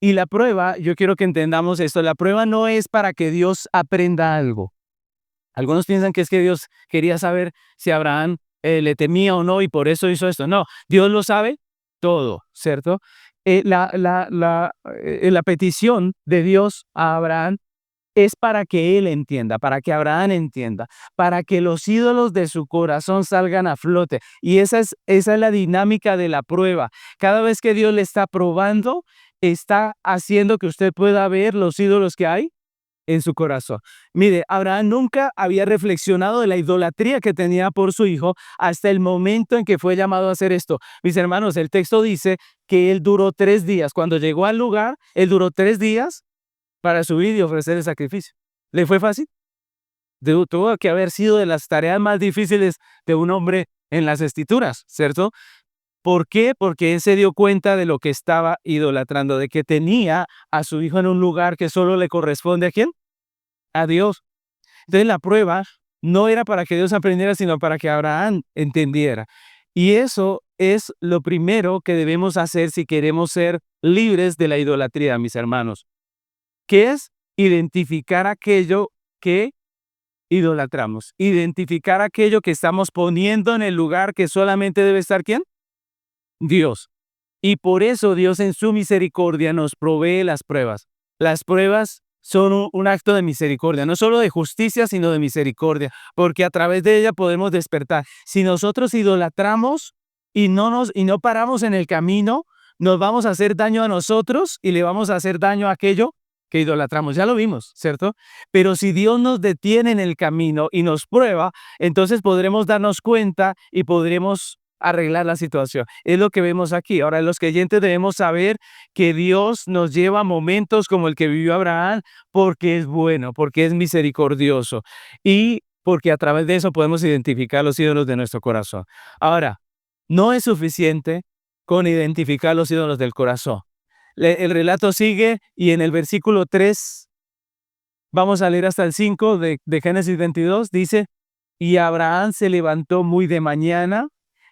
Y la prueba, yo quiero que entendamos esto, la prueba no es para que Dios aprenda algo. Algunos piensan que es que Dios quería saber si Abraham le temía o no y por eso hizo esto. No, Dios lo sabe todo, ¿cierto? La petición de Dios a Abraham es para que él entienda, para que Abraham entienda, para que los ídolos de su corazón salgan a flote. Y esa es la dinámica de la prueba. Cada vez que Dios le está probando, está haciendo que usted pueda ver los ídolos que hay en su corazón. Mire, Abraham nunca había reflexionado de la idolatría que tenía por su hijo hasta el momento en que fue llamado a hacer esto. Mis hermanos, el texto dice que él duró 3 días. Cuando llegó al lugar, él duró 3 días para subir y ofrecer el sacrificio. ¿Le fue fácil? Tuvo que haber sido de las tareas más difíciles de un hombre en las escrituras, ¿cierto? ¿Por qué? Porque él se dio cuenta de lo que estaba idolatrando, de que tenía a su hijo en un lugar que solo le corresponde ¿a quién? A Dios. Entonces la prueba no era para que Dios aprendiera, sino para que Abraham entendiera. Y eso es lo primero que debemos hacer si queremos ser libres de la idolatría, mis hermanos, que es identificar aquello que idolatramos, identificar aquello que estamos poniendo en el lugar que solamente debe estar ¿quién? Dios. Y por eso Dios en su misericordia nos provee las pruebas. Las pruebas son un acto de misericordia, no solo de justicia, sino de misericordia, porque a través de ella podemos despertar. Si nosotros idolatramos y no paramos en el camino, nos vamos a hacer daño a nosotros y le vamos a hacer daño a aquello que idolatramos. Ya lo vimos, ¿cierto? Pero si Dios nos detiene en el camino y nos prueba, entonces podremos darnos cuenta y podremos arreglar la situación. Es lo que vemos aquí. Ahora, los creyentes debemos saber que Dios nos lleva a momentos como el que vivió Abraham porque es bueno, porque es misericordioso y porque a través de eso podemos identificar los ídolos de nuestro corazón. Ahora, no es suficiente con identificar los ídolos del corazón. El relato sigue y en el versículo 3, vamos a leer hasta el 5 de Génesis 22, dice, y Abraham se levantó muy de mañana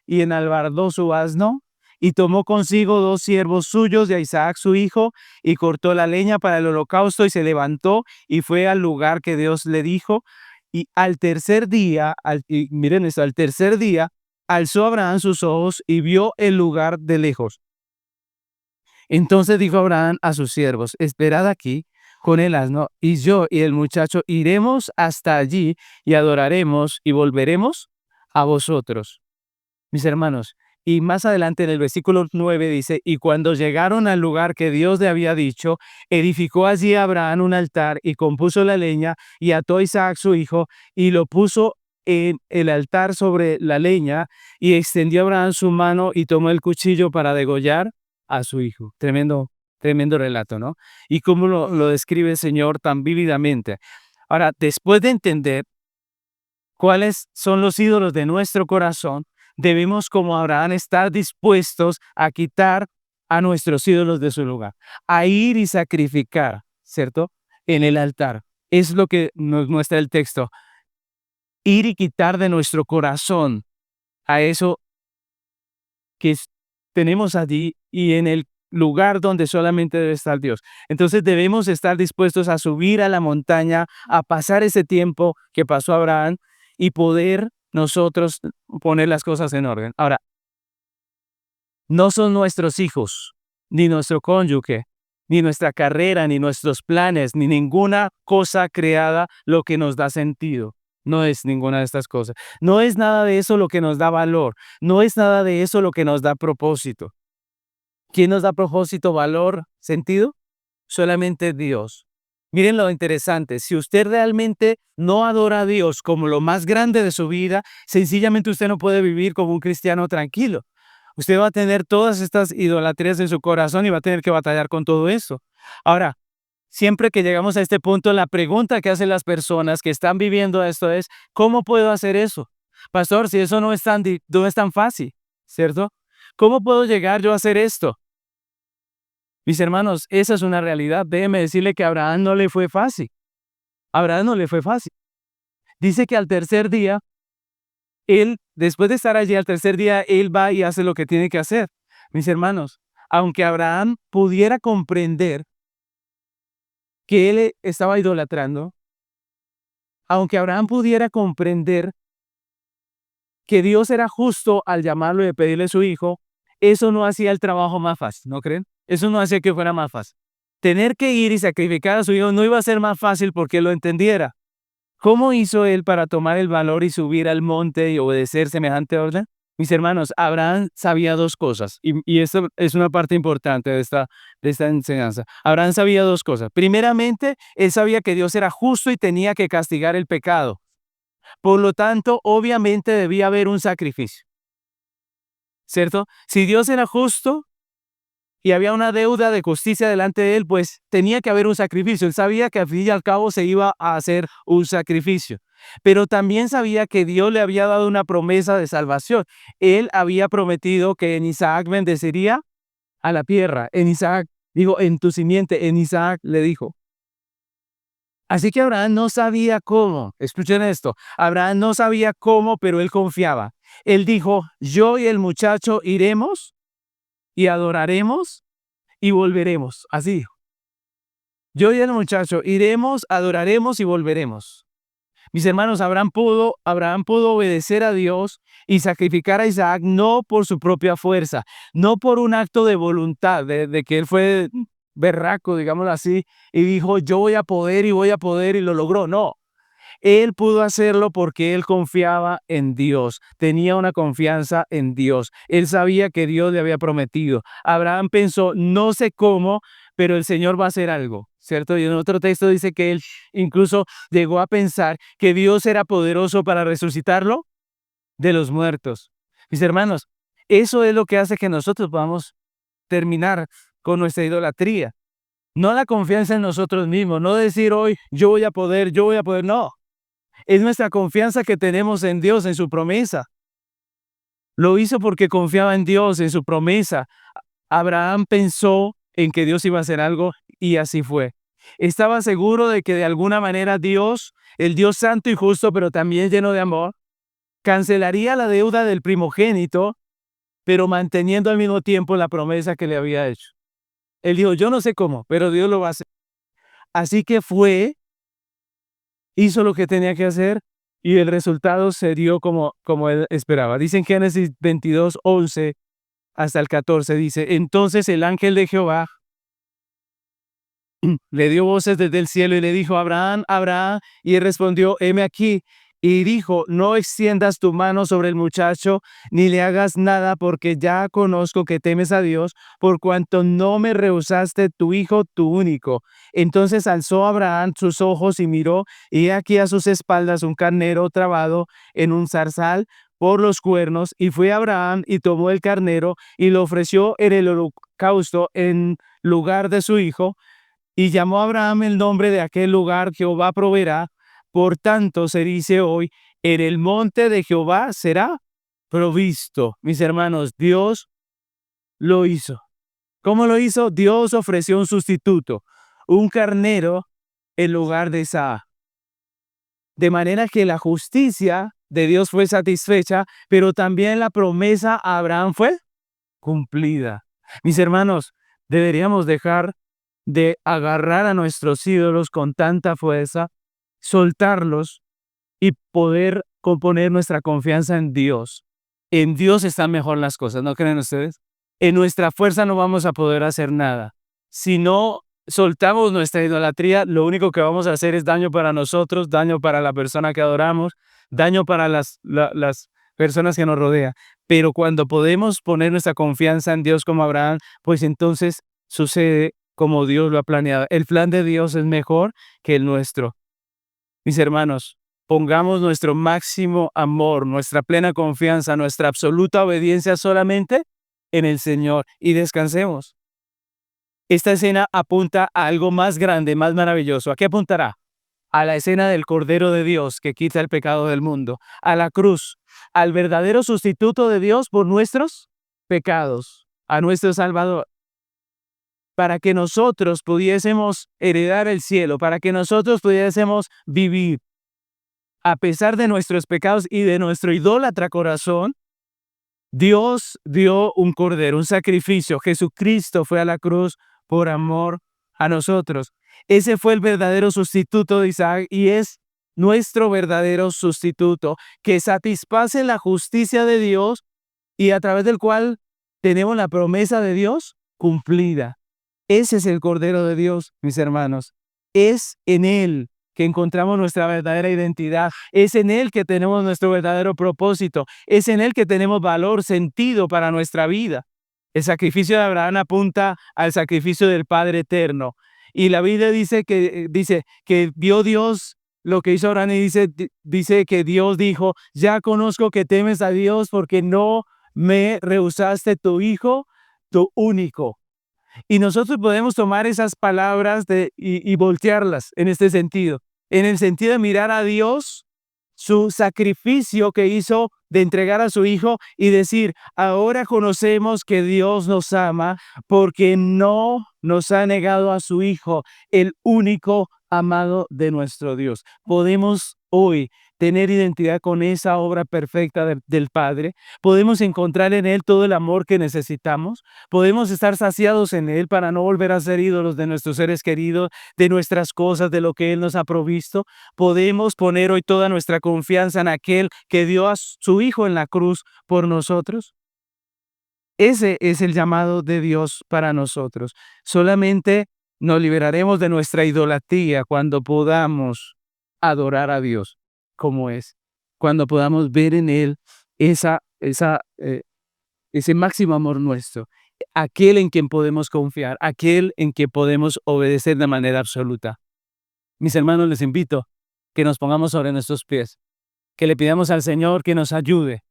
y enalbardó su asno y tomó consigo 2 siervos suyos y a Isaac su hijo y cortó la leña para el holocausto y se levantó y fue al lugar que Dios le dijo. Y al tercer día, y miren esto, al tercer día alzó Abraham sus ojos y vio el lugar de lejos. Entonces dijo Abraham a sus siervos, esperad aquí con el asno, y yo y el muchacho iremos hasta allí y adoraremos y volveremos a vosotros. Mis hermanos, y más adelante en el versículo 9 dice, y cuando llegaron al lugar que Dios le había dicho, edificó allí Abraham un altar y compuso la leña y ató a Isaac su hijo y lo puso en el altar sobre la leña y extendió Abraham su mano y tomó el cuchillo para degollar a su hijo. Tremendo, tremendo relato, ¿no? Y cómo lo describe el Señor tan vívidamente. Ahora, después de entender cuáles son los ídolos de nuestro corazón, debemos, como Abraham, estar dispuestos a quitar a nuestros ídolos de su lugar, a ir y sacrificar, ¿cierto? En el altar. Es lo que nos muestra el texto. Ir y quitar de nuestro corazón a eso que tenemos allí y en el lugar donde solamente debe estar Dios. Entonces debemos estar dispuestos a subir a la montaña, a pasar ese tiempo que pasó Abraham y poder nosotros poner las cosas en orden. Ahora, no son nuestros hijos, ni nuestro cónyuge, ni nuestra carrera, ni nuestros planes, ni ninguna cosa creada lo que nos da sentido. No es ninguna de estas cosas. No es nada de eso lo que nos da valor. No es nada de eso lo que nos da propósito. ¿Quién nos da propósito, valor, sentido? Solamente Dios. Miren lo interesante, si usted realmente no adora a Dios como lo más grande de su vida, sencillamente usted no puede vivir como un cristiano tranquilo. Usted va a tener todas estas idolatrías en su corazón y va a tener que batallar con todo eso. Ahora, siempre que llegamos a este punto, la pregunta que hacen las personas que están viviendo esto es, ¿cómo puedo hacer eso? Pastor, si eso no es tan fácil, ¿cierto? ¿Cómo puedo llegar yo a hacer esto? Mis hermanos, esa es una realidad. Déjeme decirle que a Abraham no le fue fácil. A Abraham no le fue fácil. Dice que al tercer día, él, después de estar allí al tercer día, él va y hace lo que tiene que hacer. Mis hermanos, aunque Abraham pudiera comprender que él estaba idolatrando, aunque Abraham pudiera comprender que Dios era justo al llamarlo y de pedirle a su hijo, eso no hacía el trabajo más fácil, ¿no creen? Eso no hacía que fuera más fácil. Tener que ir y sacrificar a su hijo no iba a ser más fácil porque él lo entendiera. ¿Cómo hizo él para tomar el valor y subir al monte y obedecer semejante orden? Mis hermanos, Abraham sabía dos cosas, y esto es una parte importante de esta enseñanza. Abraham sabía dos cosas. Primeramente, él sabía que Dios era justo y tenía que castigar el pecado. Por lo tanto, obviamente debía haber un sacrificio, ¿cierto? Si Dios era justo y había una deuda de justicia delante de él, pues tenía que haber un sacrificio. Él sabía que al fin y al cabo se iba a hacer un sacrificio. Pero también sabía que Dios le había dado una promesa de salvación. Él había prometido que en Isaac bendeciría a la tierra. En Isaac, digo, en tu simiente, en Isaac le dijo. Así que Abraham no sabía cómo. Escuchen esto. Abraham no sabía cómo, pero él confiaba. Él dijo, yo y el muchacho iremos y adoraremos y volveremos. Así dijo. Yo y el muchacho iremos, adoraremos y volveremos. Mis hermanos, Abraham pudo obedecer a Dios y sacrificar a Isaac no por su propia fuerza, no por un acto de voluntad, de que él fue berraco, digámoslo así, y dijo, yo voy a poder, y lo logró. No, él pudo hacerlo porque él confiaba en Dios, tenía una confianza en Dios. Él sabía que Dios le había prometido. Abraham pensó, no sé cómo, pero el Señor va a hacer algo, ¿cierto? Y en otro texto dice que él incluso llegó a pensar que Dios era poderoso para resucitarlo de los muertos. Mis hermanos, eso es lo que hace que nosotros podamos terminar con nuestra idolatría. No la confianza en nosotros mismos, no decir hoy yo voy a poder, no. Es nuestra confianza que tenemos en Dios, en su promesa. Lo hizo porque confiaba en Dios, en su promesa. Abraham pensó en que Dios iba a hacer algo y así fue. Estaba seguro de que de alguna manera Dios, el Dios santo y justo, pero también lleno de amor, cancelaría la deuda del primogénito, pero manteniendo al mismo tiempo la promesa que le había hecho. Él dijo, yo no sé cómo, pero Dios lo va a hacer. Así que fue, hizo lo que tenía que hacer y el resultado se dio como él esperaba. Dice en Génesis 22, 11 hasta el 14, dice, entonces el ángel de Jehová le dio voces desde el cielo y le dijo, Abraham, Abraham, y él respondió, heme aquí. Y dijo, no extiendas tu mano sobre el muchacho, ni le hagas nada, porque ya conozco que temes a Dios, por cuanto no me rehusaste tu hijo, tu único. Entonces alzó Abraham sus ojos y miró, y aquí a sus espaldas un carnero trabado en un zarzal por los cuernos, y fue Abraham y tomó el carnero y lo ofreció en el holocausto en lugar de su hijo. Y llamó a Abraham el nombre de aquel lugar, Jehová proveerá. Por tanto, se dice hoy, en el monte de Jehová será provisto. Mis hermanos, Dios lo hizo. ¿Cómo lo hizo? Dios ofreció un sustituto, un carnero en lugar de Isaac. De manera que la justicia de Dios fue satisfecha, pero también la promesa a Abraham fue cumplida. Mis hermanos, deberíamos dejar de agarrar a nuestros ídolos con tanta fuerza, soltarlos y poder componer nuestra confianza en Dios. En Dios están mejor las cosas, ¿no creen ustedes? En nuestra fuerza no vamos a poder hacer nada. Si no soltamos nuestra idolatría, lo único que vamos a hacer es daño para nosotros, daño para la persona que adoramos, daño para las personas que nos rodean. Pero cuando podemos poner nuestra confianza en Dios como Abraham, pues entonces sucede como Dios lo ha planeado. El plan de Dios es mejor que el nuestro. Mis hermanos, pongamos nuestro máximo amor, nuestra plena confianza, nuestra absoluta obediencia solamente en el Señor y descansemos. Esta escena apunta a algo más grande, más maravilloso. ¿A qué apuntará? A la escena del Cordero de Dios que quita el pecado del mundo, a la cruz, al verdadero sustituto de Dios por nuestros pecados, a nuestro Salvador. para que nosotros pudiésemos heredar el cielo, para que nosotros pudiésemos vivir. A pesar de nuestros pecados y de nuestro idólatra corazón, Dios dio un cordero, un sacrificio. Jesucristo fue a la cruz por amor a nosotros. Ese fue el verdadero sustituto de Isaac y es nuestro verdadero sustituto, que satisface la justicia de Dios y a través del cual tenemos la promesa de Dios cumplida. Ese es el Cordero de Dios, mis hermanos. Es en Él que encontramos nuestra verdadera identidad. Es en Él que tenemos nuestro verdadero propósito. Es en Él que tenemos valor, sentido para nuestra vida. El sacrificio de Abraham apunta al sacrificio del Padre eterno. Y la Biblia dice que vio Dios lo que hizo Abraham y dice que Dios dijo, ya conozco que temes a Dios porque no me rehusaste tu hijo, tu único. Y nosotros podemos tomar esas palabras y voltearlas en este sentido. En el sentido de mirar a Dios, su sacrificio que hizo de entregar a su hijo y decir, ahora conocemos que Dios nos ama porque no nos ha negado a su hijo, el único amado de nuestro Dios. Podemos hoy tener identidad con esa obra perfecta del Padre. Podemos encontrar en Él todo el amor que necesitamos. Podemos estar saciados en Él para no volver a ser ídolos de nuestros seres queridos, de nuestras cosas, de lo que Él nos ha provisto. Podemos poner hoy toda nuestra confianza en aquel que dio a su Hijo en la cruz por nosotros. Ese es el llamado de Dios para nosotros. Solamente nos liberaremos de nuestra idolatría cuando podamos adorar a Dios como es, cuando podamos ver en Él ese máximo amor nuestro, aquel en quien podemos confiar, aquel en quien podemos obedecer de manera absoluta. Mis hermanos, les invito que nos pongamos sobre nuestros pies, que le pidamos al Señor que nos ayude,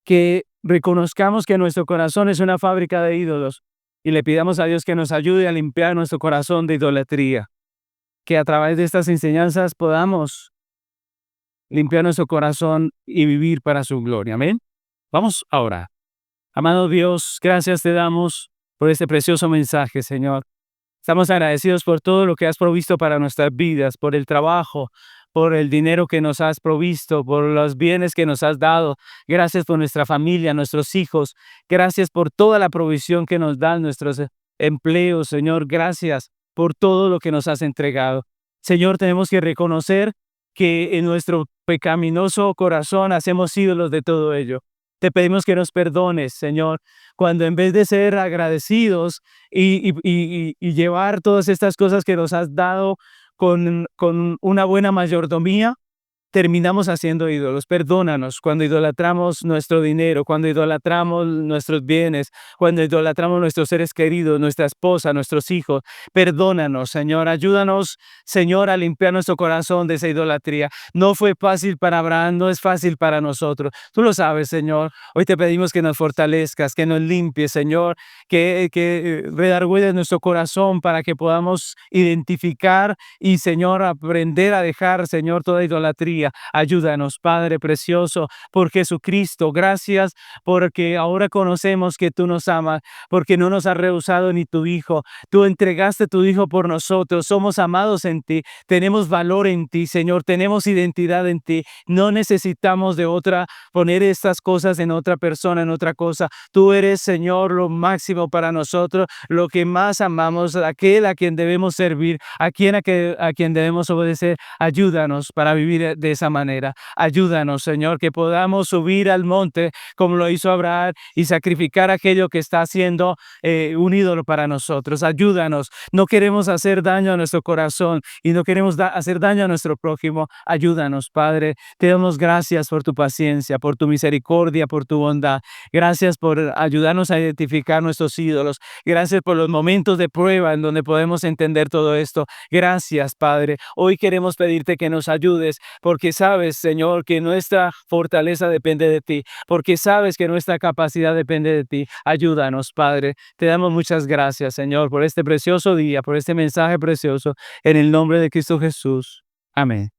que reconozcamos que nuestro corazón es una fábrica de ídolos y le pidamos a Dios que nos ayude a limpiar nuestro corazón de idolatría, que a través de estas enseñanzas podamos limpiar nuestro corazón y vivir para su gloria. Amén. Vamos a orar. Amado Dios, gracias te damos por este precioso mensaje, Señor. Estamos agradecidos por todo lo que has provisto para nuestras vidas, por el trabajo, por el dinero que nos has provisto, por los bienes que nos has dado. Gracias por nuestra familia, nuestros hijos. Gracias por toda la provisión que nos dan nuestros empleos, Señor. Gracias por todo lo que nos has entregado. Señor, tenemos que reconocer que en nuestro pecaminoso corazón hacemos ídolos de todo ello. Te pedimos que nos perdones, Señor, cuando en vez de ser agradecidos y llevar todas estas cosas que nos has dado con una buena mayordomía, terminamos haciendo ídolos. Perdónanos cuando idolatramos nuestro dinero, cuando idolatramos nuestros bienes, cuando idolatramos nuestros seres queridos, nuestra esposa, nuestros hijos. Perdónanos, Señor. Ayúdanos, Señor, a limpiar nuestro corazón de esa idolatría. No fue fácil para Abraham, no es fácil para nosotros. Tú lo sabes, Señor. Hoy te pedimos que nos fortalezcas, que nos limpies, Señor, que redargüedes nuestro corazón para que podamos identificar y, Señor, aprender a dejar, Señor, toda idolatría. Ayúdanos, Padre precioso, por Jesucristo. Gracias porque ahora conocemos que tú nos amas, porque no nos has rehusado ni tu Hijo. Tú entregaste tu Hijo por nosotros. Somos amados en ti. Tenemos valor en ti, Señor. Tenemos identidad en ti. No necesitamos de otra, poner estas cosas en otra persona, en otra cosa. Tú eres, Señor, lo máximo para nosotros, lo que más amamos, aquel a quien debemos servir, a quien debemos obedecer. Ayúdanos para vivir de esa manera. Ayúdanos, Señor, que podamos subir al monte como lo hizo Abraham y sacrificar aquello que está haciendo un ídolo para nosotros. Ayúdanos. No queremos hacer daño a nuestro corazón y no queremos hacer daño a nuestro prójimo. Ayúdanos, Padre. Te damos gracias por tu paciencia, por tu misericordia, por tu bondad. Gracias por ayudarnos a identificar nuestros ídolos. Gracias por los momentos de prueba en donde podemos entender todo esto. Gracias, Padre. Hoy queremos pedirte que nos ayudes porque sabes, Señor, que nuestra fortaleza depende de ti, porque sabes que nuestra capacidad depende de ti. Ayúdanos, Padre. Te damos muchas gracias, Señor, por este precioso día, por este mensaje precioso, en el nombre de Cristo Jesús. Amén.